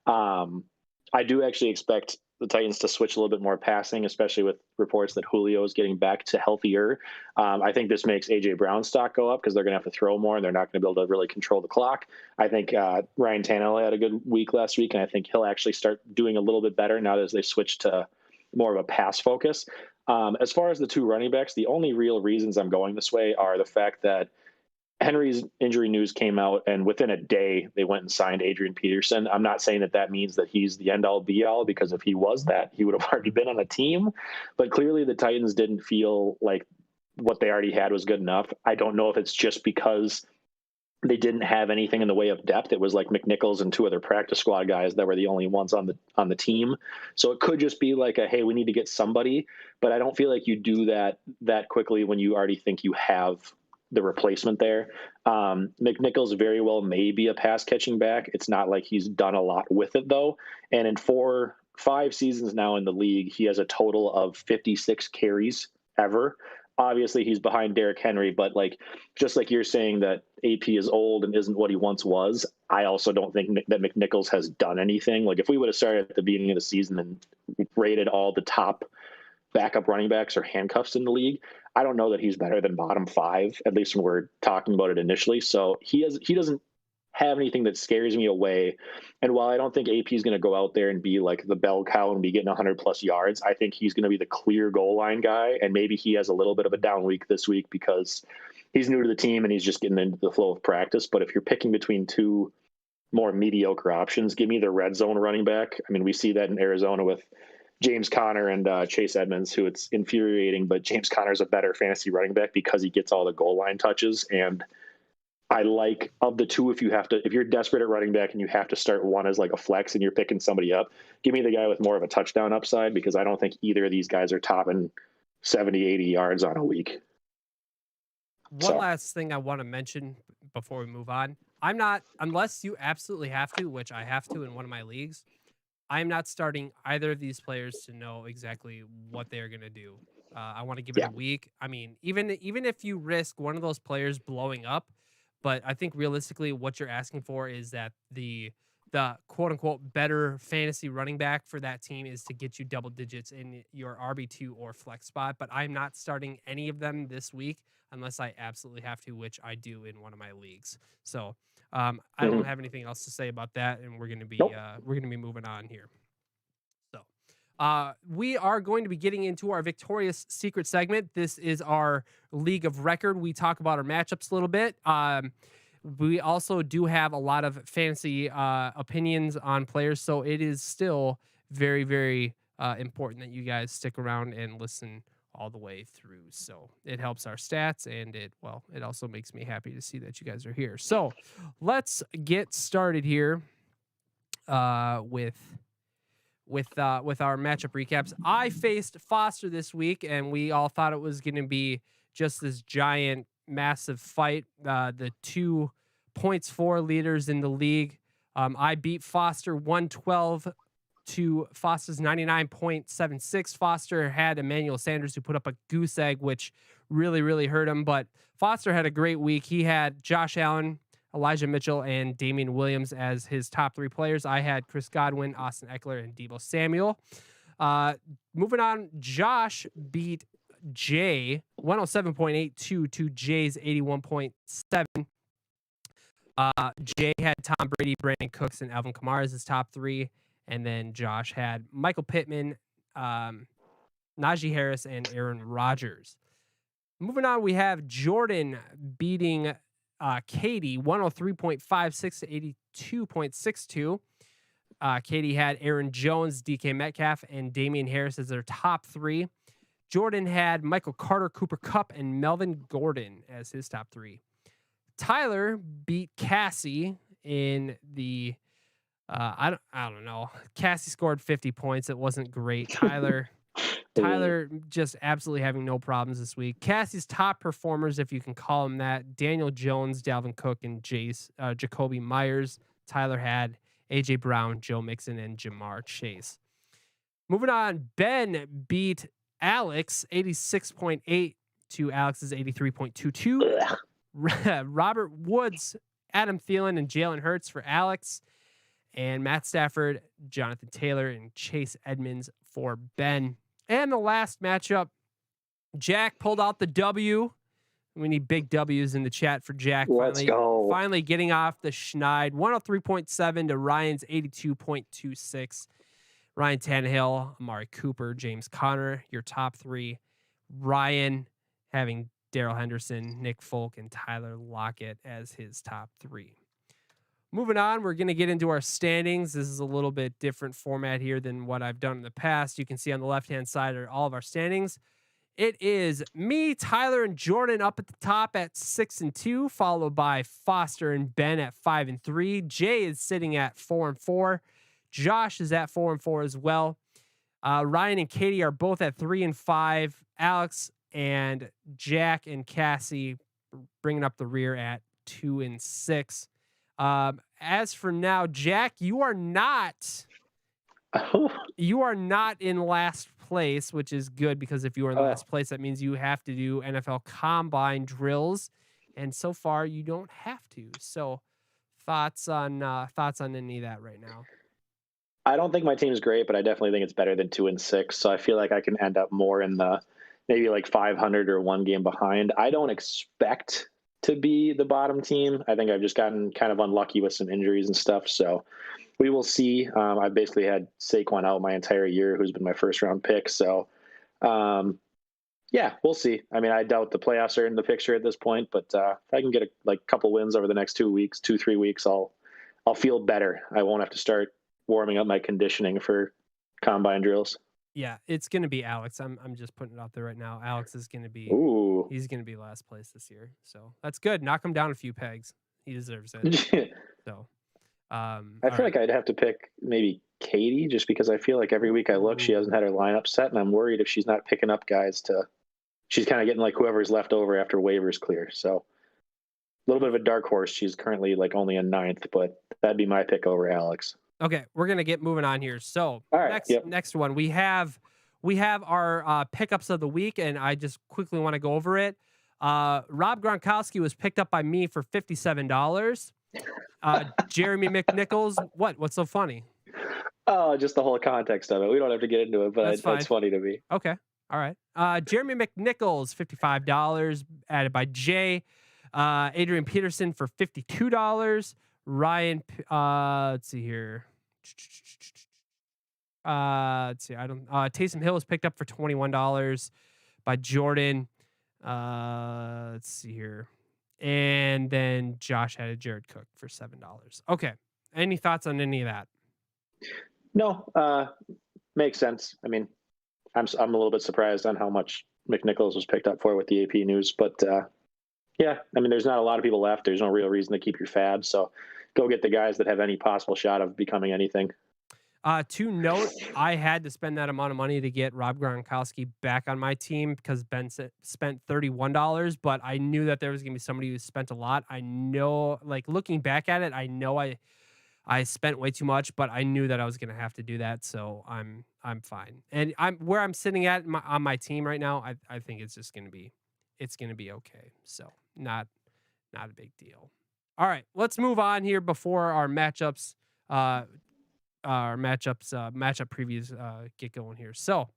I do actually expect the Titans to switch a little bit more passing, especially with reports that Julio is getting back to healthier. I think this makes AJ Brown's stock go up because they're going to have to throw more and they're not going to be able to really control the clock. I think Ryan Tannehill had a good week last week, and I think he'll actually start doing a little bit better now as they switch to more of a pass focus. As far as the two running backs, the only real reasons I'm going this way are the fact that Henry's injury news came out, and within a day, they went and signed Adrian Peterson. I'm not saying that that means that he's the end-all, be-all, because if he was that, he would have already been on a team. But clearly, the Titans didn't feel like what they already had was good enough. I don't know if it's just because they didn't have anything in the way of depth. It was like McNichols and two other practice squad guys that were the only ones on the team. So it could just be like hey, we need to get somebody. But I don't feel like you do that quickly when you already think you have the replacement there. McNichols very well may be a pass catching back. It's not like he's done a lot with it though. And in 5 seasons now in the league, he has a total of 56 carries ever. Obviously he's behind Derrick Henry, but just like you're saying that AP is old and isn't what he once was, I also don't think that McNichols has done anything. Like if we would have started at the beginning of the season and rated all the top backup running backs or handcuffs in the league, I don't know that he's better than bottom 5, at least when we're talking about it initially. So he doesn't have anything that scares me away. And while I don't think AP is going to go out there and be like the bell cow and be getting 100+ yards, I think he's going to be the clear goal line guy. And maybe he has a little bit of a down week this week because he's new to the team and he's just getting into the flow of practice. But if you're picking between two more mediocre options, give me the red zone running back. I mean, we see that in Arizona with James Conner and Chase Edmonds, who it's infuriating, but James Conner is a better fantasy running back because he gets all the goal line touches. And I like of the two, if you're desperate at running back and you have to start one as like a flex and you're picking somebody up, give me the guy with more of a touchdown upside because I don't think either of these guys are topping 70, 80 yards on a week. One last thing I want to mention before we move on. I'm not, unless you absolutely have to, which I have to in one of my leagues, I'm not starting either of these players to know exactly what they're going to do. I want to give it a week. I mean, even if you risk one of those players blowing up, but I think realistically what you're asking for is that the quote unquote better fantasy running back for that team is to get you double digits in your RB2 or flex spot. But I'm not starting any of them this week unless I absolutely have to, which I do in one of my leagues. So I don't have anything else to say about that, and we're gonna be moving on here. So we are going to be getting into our Victorious Secret segment. This is our League of Record. We talk about our matchups a little bit. We also do have a lot of fantasy opinions on players, so it is still very, very important that you guys stick around and listen all the way through. So it helps our stats, and it also makes me happy to see that you guys are here. So let's get started here with our matchup recaps. I faced Foster this week, and we all thought it was going to be just this giant, massive fight. The 2 points for leaders in the league. I beat Foster 112 to Foster's 99.76. Foster had Emmanuel Sanders, who put up a goose egg, which really, really hurt him. But Foster had a great week. He had Josh Allen, Elijah Mitchell, and Damian Williams as his top 3 players. I had Chris Godwin, Austin Eckler, and Deebo Samuel. Moving on, Josh beat Jay 107.82 to Jay's 81.7. Jay had Tom Brady, Brandon Cooks, and Alvin Kamara as his top 3. And then Josh had Michael Pittman, Najee Harris, and Aaron Rodgers. Moving on, we have Jordan beating Katie 103.56 to 82.62. Katie had Aaron Jones, DK Metcalf, and Damian Harris as their top 3. Jordan had Michael Carter, Cooper Kupp, and Melvin Gordon as his top 3. Tyler beat Cassie in the I don't know. Cassie scored 50 points. It wasn't great. Tyler just absolutely having no problems this week. Cassie's top performers, if you can call them that, Daniel Jones, Dalvin Cook, and Jacoby Myers. Tyler had A.J. Brown, Joe Mixon, and Jamar Chase. Moving on, Ben beat Alex 86.8 to Alex's 83.22. Robert Woods, Adam Thielen, and Jalen Hurts for Alex. and Matt Stafford, Jonathan Taylor, and Chase Edmonds for Ben. And the last matchup, Jack pulled out the W. We need big W's in the chat for Jack. Let's go. Finally getting off the schneid. 103.7 to Ryan's 82.26. Ryan Tannehill, Amari Cooper, James Conner, your top three. Ryan having Darrell Henderson, Nick Folk, and Tyler Lockett as his top three. Moving on, we're going to get into our standings. This is a little bit different format here than what I've done in the past. You can see on the left-hand side are all of our standings. It is me, Tyler, and Jordan up at the top at 6-2, followed by Foster and Ben at 5-3. Jay is sitting at 4-4. Josh is at 4-4 as well. Ryan and Katie are both at 3-5. Alex and Jack and Cassie bringing up the rear at 2-6. As for now, Jack, you are not in last place, which is good, because if you are in last place, that means you have to do NFL Combine drills, and so far you don't have to. So, thoughts on any of that right now? I don't think my team's great, but I definitely think it's better than 2-6. So I feel like I can end up more in the maybe like 500 or one game behind. I don't expect to be the bottom team. I think I've just gotten kind of unlucky with some injuries and stuff. So we will see. I've basically had Saquon out my entire year, who's been my first round pick. So yeah, we'll see. I mean, I doubt the playoffs are in the picture at this point, but if I can get a couple wins over the next 3 weeks, I'll feel better. I won't have to start warming up my conditioning for combine drills. Yeah, it's going to be Alex. I'm just putting it out there right now. Alex is going to be he's going to be last place this year. So that's good. Knock him down a few pegs. He deserves it. So I feel like I'd have to pick maybe Katie, just because I feel like every week I look, she hasn't had her lineup set, and I'm worried if she's not picking up guys she's kind of getting like whoever's left over after waivers clear. So a little bit of a dark horse. She's currently like only in 9th, but that'd be my pick over Alex. Okay, we're gonna get moving on here. So next one, we have our pickups of the week, and I just quickly want to go over it. Rob Gronkowski was picked up by me for $57. Jeremy McNichols, what's so funny? Oh, just the whole context of it. We don't have to get into it, but it's funny to me. Okay, all right. Jeremy McNichols, $55, added by Jay. Adrian Peterson for $52. Ryan, let's see here. Let's see. Taysom Hill was picked up for $21 by Jordan. Let's see here. And then Josh had a Jared Cook for $7. Okay. Any thoughts on any of that? No, makes sense. I mean, I'm a little bit surprised on how much McNichols was picked up for with the AP news, but yeah, I mean, there's not a lot of people left. There's no real reason to keep your fab. So go get the guys that have any possible shot of becoming anything. To note, I had to spend that amount of money to get Rob Gronkowski back on my team because Ben spent $31, but I knew that there was going to be somebody who spent a lot. I know, like looking back at it, I know I spent way too much, but I knew that I was going to have to do that, so I'm fine. And where I'm sitting at on my team right now, I think it's just going to be okay. So not a big deal. All right, let's move on here before our matchups matchup previews get going here. So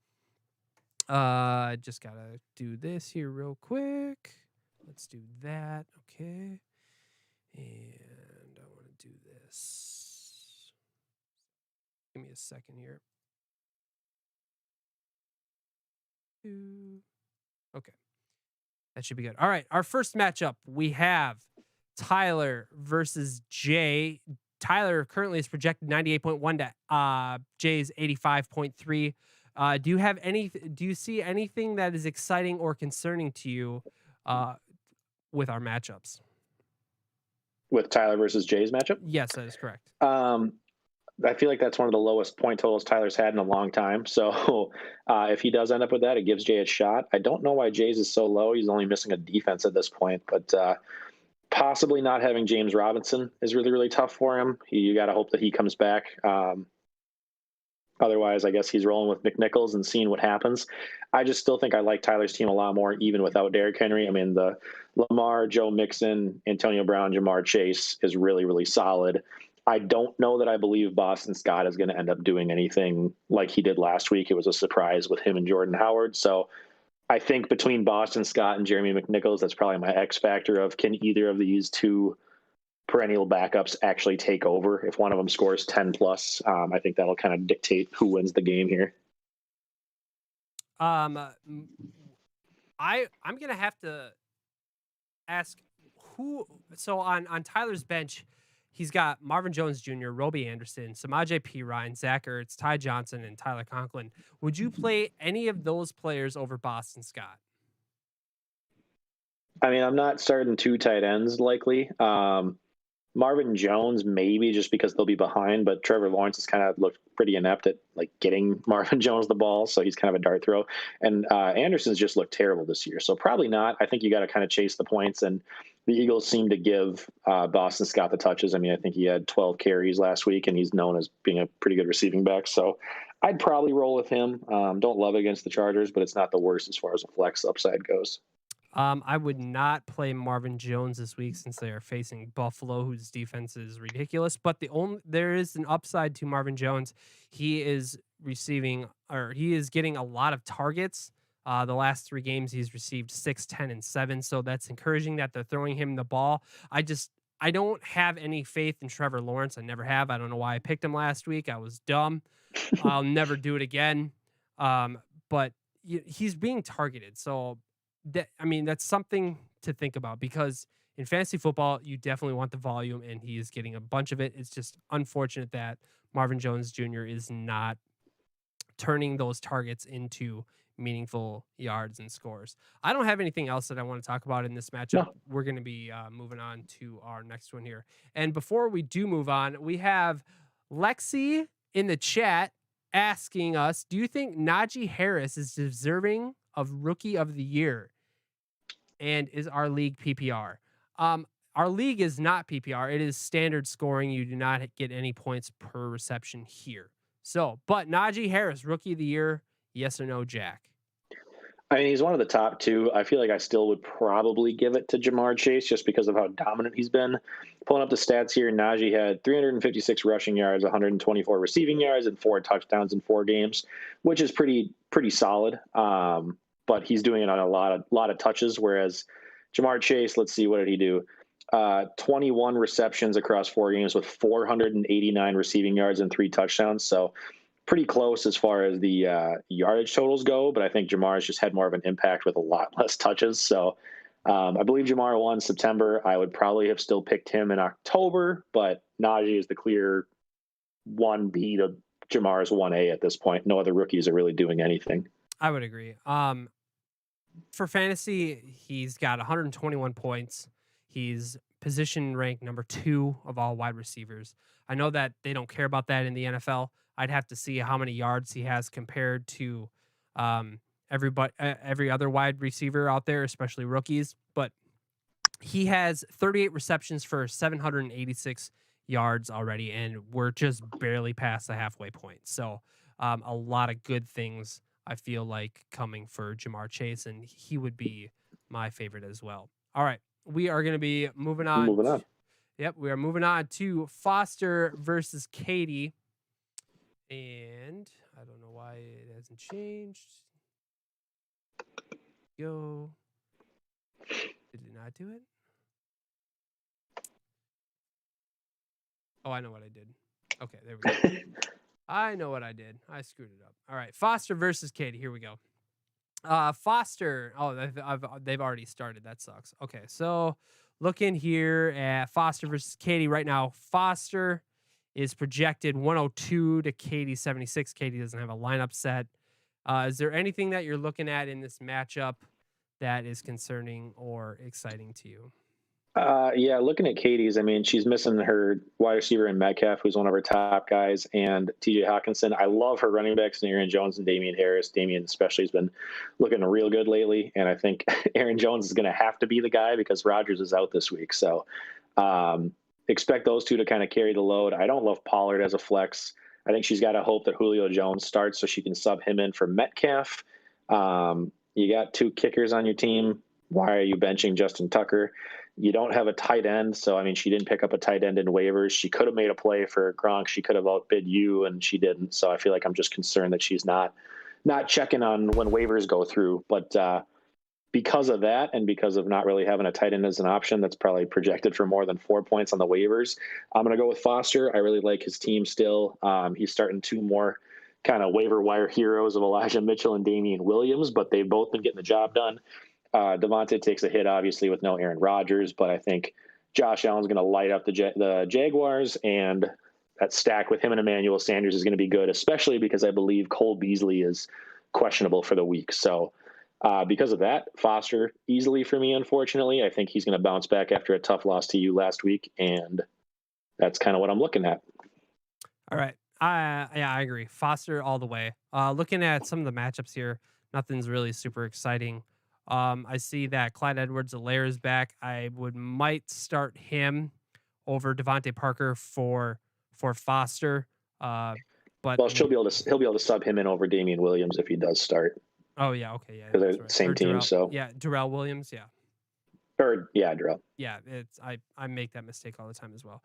just gotta do this here real quick. Let's do that. Okay. And I want to do this. Give me a second here. Okay. That should be good. All right. Our first matchup, we have Tyler versus Jay. Tyler currently is projected 98.1 to Jay's 85.3. Do you see anything that is exciting or concerning to you with our matchups? With Tyler versus Jay's matchup? Yes, that is correct. I feel like that's one of the lowest point totals Tyler's had in a long time. So if he does end up with that, it gives Jay a shot. I don't know why Jay's is so low. He's only missing a defense at this point, but possibly not having James Robinson is really, really tough for him. You got to hope that he comes back. Otherwise, I guess he's rolling with McNichols and seeing what happens. I just still think I like Tyler's team a lot more, even without Derrick Henry. I mean, the Lamar, Joe Mixon, Antonio Brown, Jamar Chase is really, really solid. I don't know that I believe Boston Scott is going to end up doing anything like he did last week. It was a surprise with him and Jordan Howard. So I think between Boston Scott and Jeremy McNichols, that's probably my X factor of can either of these two perennial backups actually take over. If one of them scores 10 plus, I think that'll kind of dictate who wins the game here. Um, uh, m- I'm gonna have to ask who. So on Tyler's bench, he's got Marvin Jones Jr., Roby Anderson, Samaje P. Ryan, Zach Ertz, Ty Johnson, and Tyler Conklin. Would you play any of those players over Boston Scott? I mean, I'm not starting two tight ends likely. Marvin Jones, maybe just because they'll be behind, but Trevor Lawrence has kind of looked pretty inept at like getting Marvin Jones the ball, so he's kind of a dart throw. And Anderson's just looked terrible this year, so probably not. I think you got to kind of chase the points, and the Eagles seem to give Boston Scott the touches. I mean, I think he had 12 carries last week, and he's known as being a pretty good receiving back. So I'd probably roll with him. Don't love it against the Chargers, but it's not the worst as far as a flex upside goes. I would not play Marvin Jones this week since they are facing Buffalo, whose defense is ridiculous. But there is an upside to Marvin Jones. He is he is getting a lot of targets. The last 3 games, he's received 6, 10, and 7. So that's encouraging that they're throwing him the ball. I don't have any faith in Trevor Lawrence. I never have. I don't know why I picked him last week. I was dumb. I'll never do it again. But he's being targeted. So that's something to think about because in fantasy football, you definitely want the volume, and he is getting a bunch of it. It's just unfortunate that Marvin Jones Jr. is not turning those targets into meaningful yards and scores. I don't have anything else that I want to talk about in this matchup. No. We're going to be moving on to our next one here. And before we do move on, we have Lexi in the chat asking us, do you think Najee Harris is deserving of Rookie of the Year? And is our league PPR? Our league is not PPR. It is standard scoring. You do not get any points per reception here. So, but Najee Harris, Rookie of the Year, yes or no, Jack? I mean, he's one of the top two. I feel like I still would probably give it to Jamar Chase just because of how dominant he's been. Pulling up the stats here, Najee had 356 rushing yards, 124 receiving yards, and 4 touchdowns in 4 games, which is pretty solid. But he's doing it on a lot of touches, whereas Jamar Chase, let's see, what did he do? 21 receptions across 4 games with 489 receiving yards and 3 touchdowns. So pretty close as far as the yardage totals go, but I think Jamar's just had more of an impact with a lot less touches. So I believe Jamar won September. I would probably have still picked him in October, but Najee is the clear 1B to Jamar's 1A at this point. No other rookies are really doing anything. I would agree. For fantasy, he's got 121 points. He's position ranked number 2 of all wide receivers. I know that they don't care about that in the NFL. I'd have to see how many yards he has compared to every other wide receiver out there, especially rookies. But he has 38 receptions for 786 yards already, and we're just barely past the halfway point. So a lot of good things I feel like coming for Jamar Chase, and he would be my favorite as well. All right, we are going to be moving on. Yep, we are moving on to Foster versus Katie. And I don't know why it hasn't changed. Go. Did it not do it? Oh, I know what I did. Okay, there we go. I know what I did. I screwed it up. All right, Foster versus Katie. Here we go. Foster. Oh, they've already started. That sucks. Okay, so looking here at Foster versus Katie right now. Foster is projected 102 to Katie 76. Katie doesn't have a lineup set. Is there anything that you're looking at in this matchup that is concerning or exciting to you? Yeah, looking at Katie's, I mean, she's missing her wide receiver in Metcalf, who's one of her top guys, and TJ Hawkinson. I love her running backs, Aaron Jones and Damian Harris. Damian especially has been looking real good lately, and I think Aaron Jones is going to have to be the guy because Rodgers is out this week. So expect those two to kind of carry the load. I don't love Pollard as a flex. I think she's got to hope that Julio Jones starts so she can sub him in for Metcalf. You got 2 kickers on your team. Why are you benching Justin Tucker? You don't have a tight end, so I mean, she didn't pick up a tight end in waivers. She could have made a play for Gronk. She could have outbid you, and she didn't. So I feel like I'm just concerned that she's not checking on when waivers go through. But because of that, and because of not really having a tight end as an option that's probably projected for more than 4 points on the waivers, I'm going to go with Foster. I really like his team still. He's starting two more kind of waiver wire heroes of Elijah Mitchell and Damian Williams, but they've both been getting the job done. Devontae takes a hit, obviously, with no Aaron Rodgers, but I think Josh Allen's going to light up the Jaguars, and that stack with him and Emmanuel Sanders is going to be good, especially because I believe Cole Beasley is questionable for the week. So because of that, Foster easily for me, unfortunately. I think he's going to bounce back after a tough loss to you last week, and that's kind of what I'm looking at. All right. I agree. Foster all the way. Looking at some of the matchups here, nothing's really super exciting. I see that Clyde Edwards-Helaire is back. I might start him over Devontae Parker for Foster. But Well, he'll be able to sub him in over Damian Williams if he does start. Oh yeah, okay, yeah, Because they're that's the right. same Or team, Darrell, so yeah, Darrell Williams, yeah. Darrell. Yeah, it's I make that mistake all the time as well.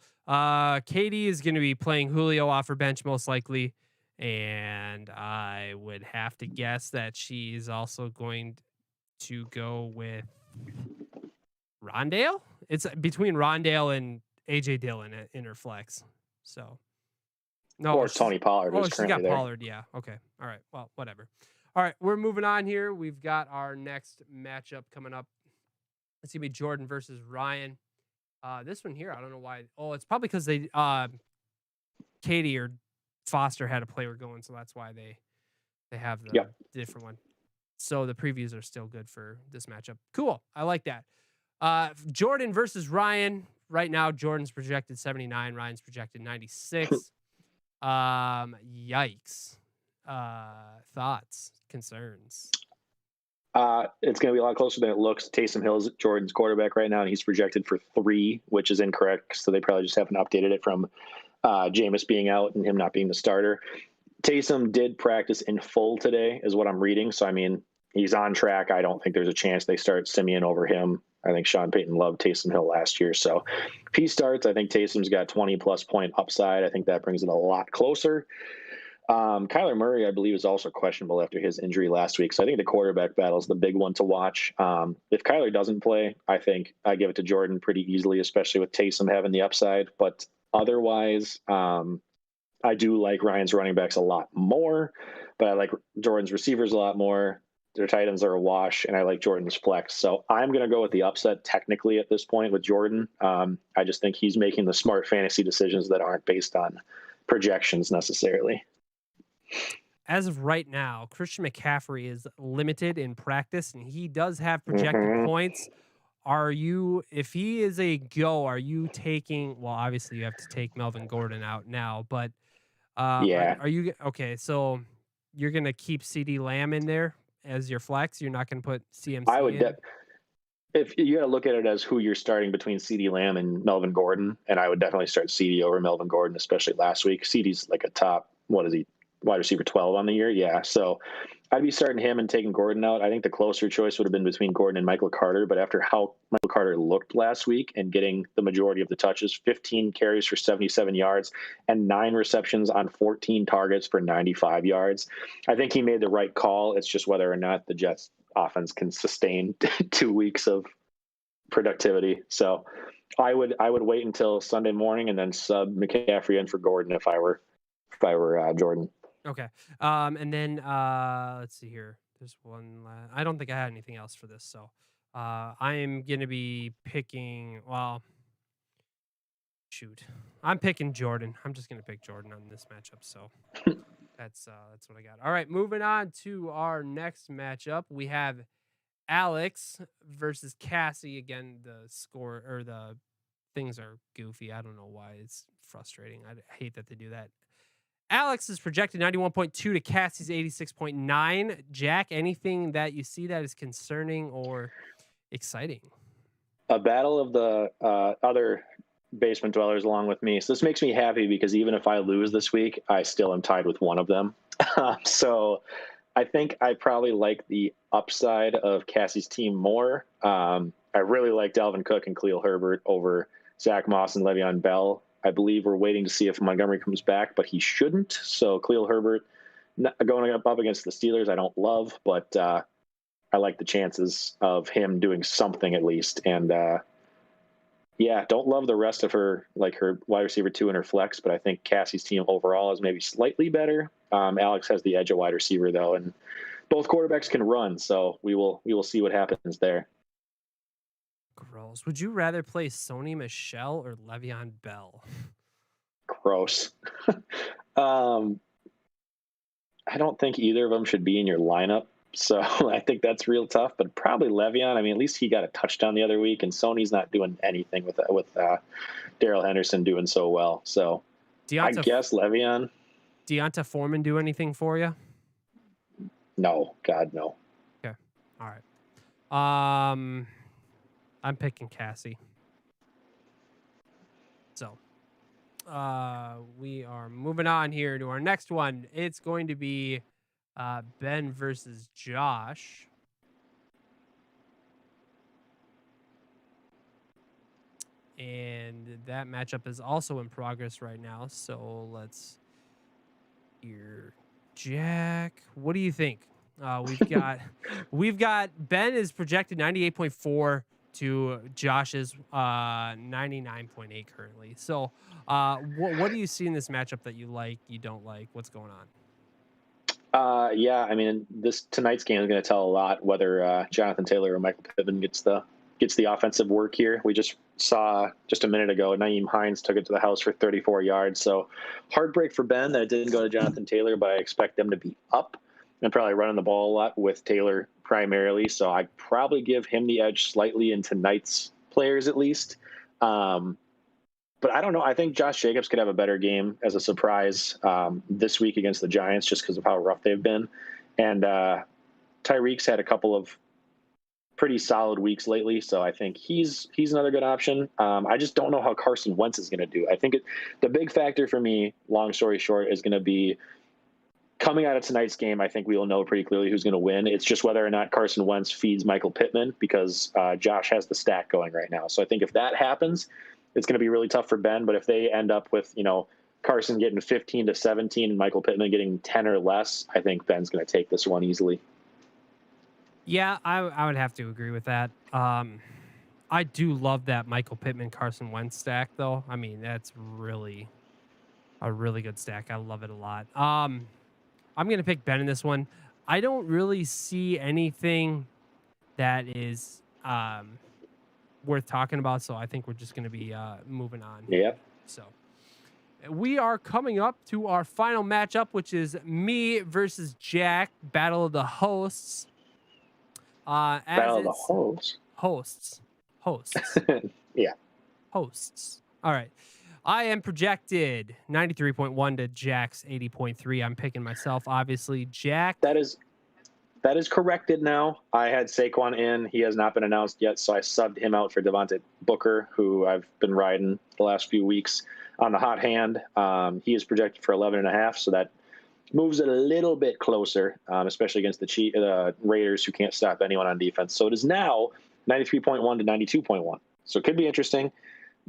Katie is going to be playing Julio off her bench most likely, and I would have to guess that she's also going to go with Rondale. It's between Rondale and AJ Dillon in her flex. So no, Or Tony Pollard, who's she currently got there. Pollard. Yeah. Okay. All right. Well, whatever. All right, we're moving on here. We've got our next matchup coming up. It's gonna be Jordan versus Ryan. This one here, I don't know why. Oh, it's probably because they Katie or Foster had a player going, so that's why they have the different one. So the previews are still good for this matchup. Cool. I like that. Jordan versus Ryan. Right now, Jordan's projected 79, Ryan's projected 96. Yikes. Thoughts, concerns? It's going to be a lot closer than it looks. Taysom Hill's Jordan's quarterback right now, and he's projected for 3, which is incorrect. So they probably just haven't updated it from Jameis being out and him not being the starter. Taysom did practice in full today, is what I'm reading. So, I mean, he's on track. I don't think there's a chance they start Simeon over him. I think Sean Payton loved Taysom Hill last year. So if he starts, I think Taysom's got 20-plus point upside. I think that brings it a lot closer. Kyler Murray, I believe, is also questionable after his injury last week. So I think the quarterback battle is the big one to watch. If Kyler doesn't play, I think I give it to Jordan pretty easily, especially with Taysom having the upside. But otherwise, I do like Ryan's running backs a lot more, but I like Jordan's receivers a lot more. Their tight ends are a wash, and I like Jordan's flex. So I'm going to go with the upset technically at this point with Jordan. I just think he's making the smart fantasy decisions that aren't based on projections necessarily. As of right now, Christian McCaffrey is limited in practice, and he does have projected points. If he is a go, are you taking, well, obviously you have to take Melvin Gordon out now, but are you, okay, so you're going to keep CeeDee Lamb in there as your flex? You're not going to put CMC I would in? If you got to look at it as who you're starting between CeeDee Lamb and Melvin Gordon, and I would definitely start CeeDee over Melvin Gordon, especially last week. CeeDee's like a top, what is he, wide receiver 12 on the year? Yeah, so I'd be starting him and taking Gordon out. I think the closer choice would have been between Gordon and Michael Carter, but after how Michael Carter looked last week and getting the majority of the touches, 15 carries for 77 yards and 9 receptions on 14 targets for 95 yards, I think he made the right call. It's just whether or not the Jets offense can sustain 2 weeks of productivity. So I would wait until Sunday morning and then sub McCaffrey in for Gordon if I were Jordan. Okay. And then let's see here. There's one last. I don't think I had anything else for this. So I am going to be picking, well, shoot. I'm picking Jordan. I'm just going to pick Jordan on this matchup. So that's what I got. All right, moving on to our next matchup. We have Alex versus Cassie. Again, the score or the things are goofy. I don't know why. It's frustrating. I hate that they do that. Alex is projected 91.2 to Cassie's 86.9. Jack, anything that you see that is concerning or exciting? A battle of the other basement dwellers along with me. So this makes me happy because even if I lose this week, I still am tied with one of them. So I think I probably like the upside of Cassie's team more. I I really like Dalvin Cook and Khalil Herbert over Zach Moss and Le'Veon Bell. I believe we're waiting to see if Montgomery comes back, but he shouldn't. So Khalil Herbert going up against the Steelers, I don't love, but I like the chances of him doing something at least. And yeah, don't love the rest of her, like her wide receiver 2 and her flex, but I think Cassie's team overall is maybe slightly better. Alex has the edge of wide receiver though, and both quarterbacks can run, so we will see what happens there. Gross. Would you rather play Sony Michel or Le'Veon Bell? Gross. um, I don't think either of them should be in your lineup. So I think that's real tough, but probably Le'Veon. I mean, at least he got a touchdown the other week, and Sony's not doing anything with Darrell Henderson doing so well. So I guess Le'Veon. Deonta Foreman do anything for you? No, God, no. Okay, all right. I'm picking Cassie. So we are moving on here to our next one. It's going to be Ben versus Josh. And that matchup is also in progress right now. So let's hear Jack. What do you think? We've got Ben is projected 98.4 to Josh's 99.8 currently. So what do you see in this matchup that you like, you don't like? What's going on? Yeah, I mean, tonight's game is going to tell a lot whether Jonathan Taylor or Michael Pittman gets the offensive work here. We just saw just a minute ago, Nyheim Hines took it to the house for 34 yards. So heartbreak for Ben that it didn't go to Jonathan Taylor, but I expect them to be up and probably running the ball a lot with Taylor primarily. So I'd probably give him the edge slightly in tonight's players at least. But I don't know. I think Josh Jacobs could have a better game as a surprise this week against the Giants just because of how rough they've been. And Tyreek's had a couple of pretty solid weeks lately, so I think he's another good option. I just don't know how Carson Wentz is going to do. I think the big factor for me, long story short, is going to be coming out of tonight's game. I think we will know pretty clearly who's going to win. It's just whether or not Carson Wentz feeds Michael Pittman because Josh has the stack going right now. So I think if that happens, it's going to be really tough for Ben. But if they end up with, Carson getting 15 to 17 and Michael Pittman getting 10 or less, I think Ben's going to take this one easily. Yeah, I would have to agree with that. I do love that Michael Pittman Carson Wentz stack though. I mean, that's really a really good stack. I love it a lot. I'm going to pick Ben in this one. I don't really see anything that is worth talking about, so I think we're just going to be moving on. Yeah. So we are coming up to our final matchup, which is me versus Jack, Battle of the Hosts. Battle of the Hosts. Hosts. Yeah. Hosts. All right. I am projected 93.1 to Jack's 80.3. I'm picking myself, obviously. Jack. That is corrected now. I had Saquon in. He has not been announced yet, so I subbed him out for Devontae Booker, who I've been riding the last few weeks on the hot hand. He is projected for 11.5, so that moves it a little bit closer, especially against the Raiders, who can't stop anyone on defense. So it is now 93.1 to 92.1. So it could be interesting.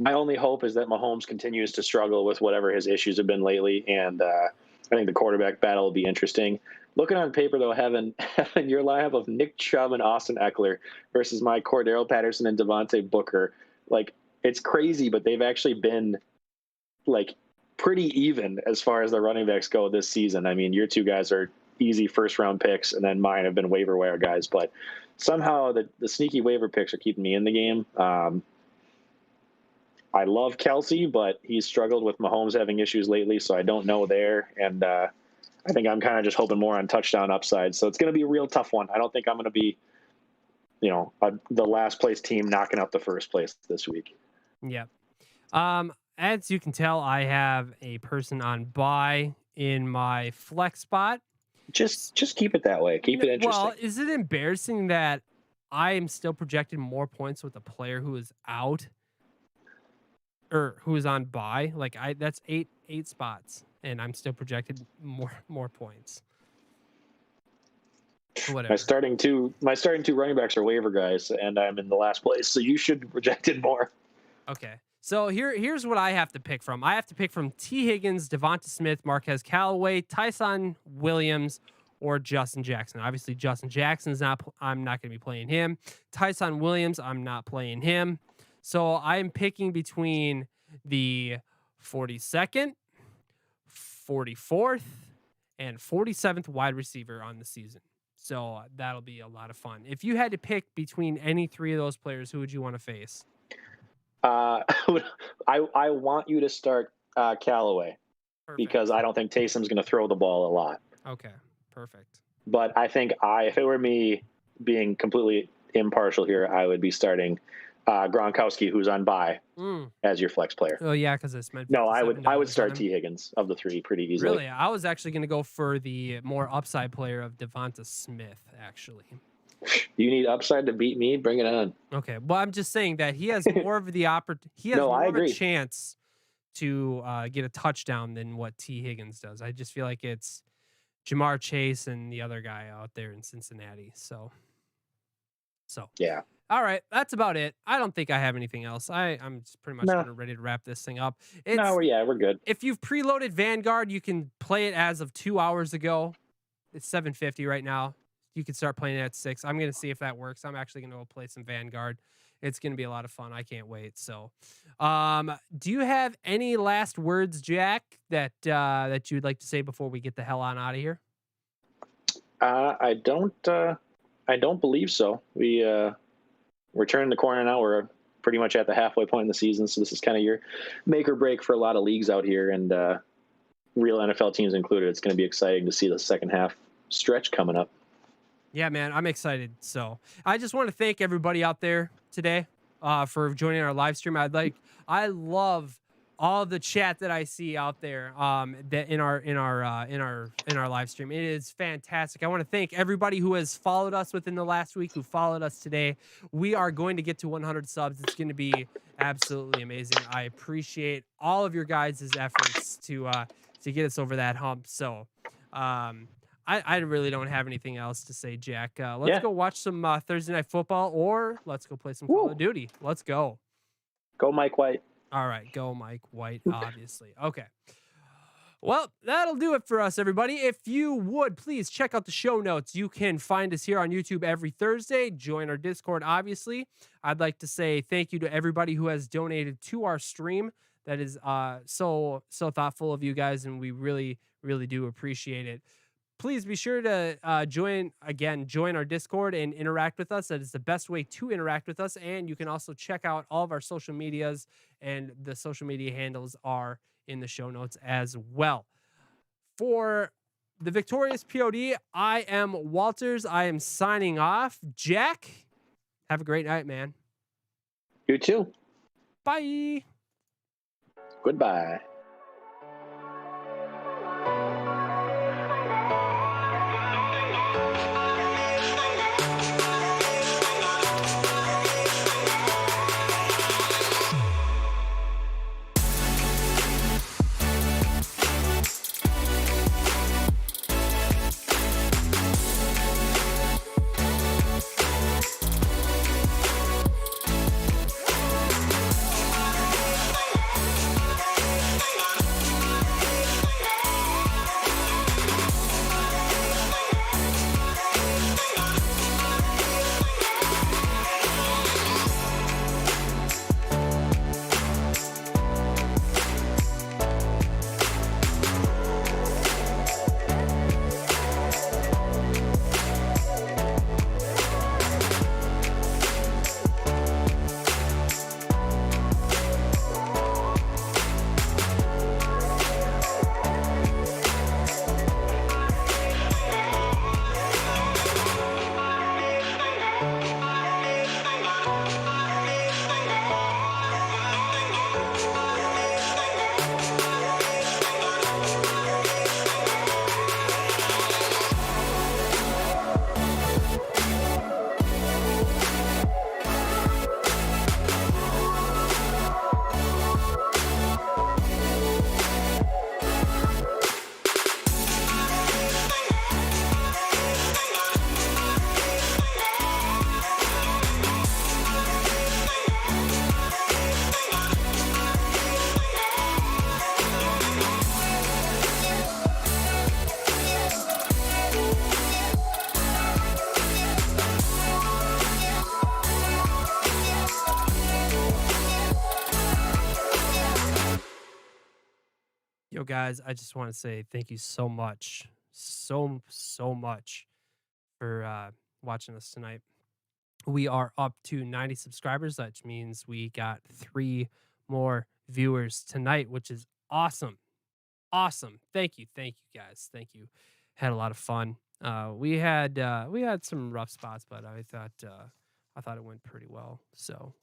My only hope is that Mahomes continues to struggle with whatever his issues have been lately, and I think the quarterback battle will be interesting. Looking on paper, though, having your lineup of Nick Chubb and Austin Eckler versus my Cordero Patterson and Devontae Booker, like, it's crazy, but they've actually been, like, pretty even as far as the running backs go this season. I mean, your two guys are easy first-round picks, and then mine have been waiver wire guys, but somehow the sneaky waiver picks are keeping me in the game. I love Kelsey, but he's struggled with Mahomes having issues lately, so I don't know there. And I think I'm kind of just hoping more on touchdown upside. So it's going to be a real tough one. I don't think I'm going to be, the last place team knocking out the first place this week. Yeah. As you can tell, I have a person on bye in my flex spot. Just keep it that way. Keep it interesting. Well, is it embarrassing that I am still projected more points with a player who is out or who is on bye? Like that's eight spots, and I'm still projected more points. My Whatever. starting two running backs are waiver guys, and I'm in the last place. So you should reject it more. Okay. So here's what I have to pick from. I have to pick from T. Higgins, Devonta Smith, Marquez Callaway, Tyson Williams, or Justin Jackson. Obviously, Justin Jackson's not. I'm not going to be playing him. Tyson Williams, I'm not playing him. So I'm picking between the 42nd, 44th, and 47th wide receiver on the season. So that'll be a lot of fun. If you had to pick between any three of those players, who would you want to face? I want you to start Callaway because I don't think Taysom's going to throw the ball a lot. Okay, perfect. But I think if it were me being completely impartial here, I would be starting Gronkowski, who's on bye, as your flex player. Oh yeah, because it's meant. No, I would start T. Higgins of the three pretty easily. Really, I was actually going to go for the more upside player of Devonta Smith. Actually, you need upside to beat me. Bring it on. Okay, well, I'm just saying that he has more of the He has more of a chance to get a touchdown than what T. Higgins does. I just feel like it's Jamar Chase and the other guy out there in Cincinnati. So yeah. All right, that's about it. I don't think I have anything else. I'm just pretty much ready to wrap this thing up. We're good. If you've preloaded Vanguard, you can play it as of 2 hours ago. It's $7.50 right now. You can start playing it at 6. I'm going to see if that works. I'm actually going to go play some Vanguard. It's going to be a lot of fun. I can't wait. So, do you have any last words, Jack, that you'd like to say before we get the hell on out of here? I don't believe so. We're turning the corner now. We're pretty much at the halfway point in the season, so this is kind of your make or break for a lot of leagues out here, and real NFL teams included. It's going to be exciting to see the second half stretch coming up. Yeah, man, I'm excited. So I just want to thank everybody out there today for joining our live stream. I love all the chat that I see out there that in our live stream. It is fantastic. I want to thank everybody who has followed us within the last week, who followed us today. We are going to get to 100 subs. It's going to be absolutely amazing. I appreciate all of your guys' efforts to get us over that hump. So I really don't have anything else to say, Jack. Let's go watch some Thursday Night Football, or let's go play some Call of Duty. Let's go. Go Mike White. All right, go Mike White, obviously. Okay. Well, that'll do it for us, everybody. If you would, please check out the show notes. You can find us here on YouTube every Thursday. Join our Discord, obviously. I'd like to say thank you to everybody who has donated to our stream. That is so thoughtful of you guys, and we really, really do appreciate it. Please be sure to join our Discord and interact with us. That is the best way to interact with us. And you can also check out all of our social medias, and the social media handles are in the show notes as well. For the Victorious POD, I am Walters. I am signing off. Jack, have a great night, man. You too. Bye. Goodbye. Yo, guys, I just want to say thank you so much, so much for watching us tonight. We are up to 90 subscribers, which means we got 3 more viewers tonight, which is awesome. Awesome. Thank you guys. Thank you. Had a lot of fun. We had some rough spots, but I thought it went pretty well. So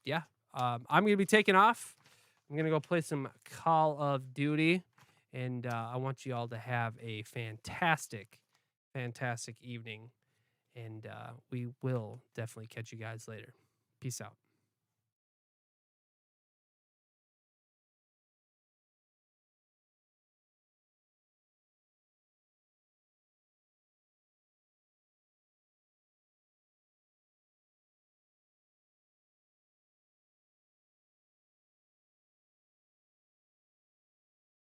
yeah. I'm gonna be taking off. I'm gonna go play some Call of Duty, and I want you all to have a fantastic, fantastic evening. And we will definitely catch you guys later. Peace out.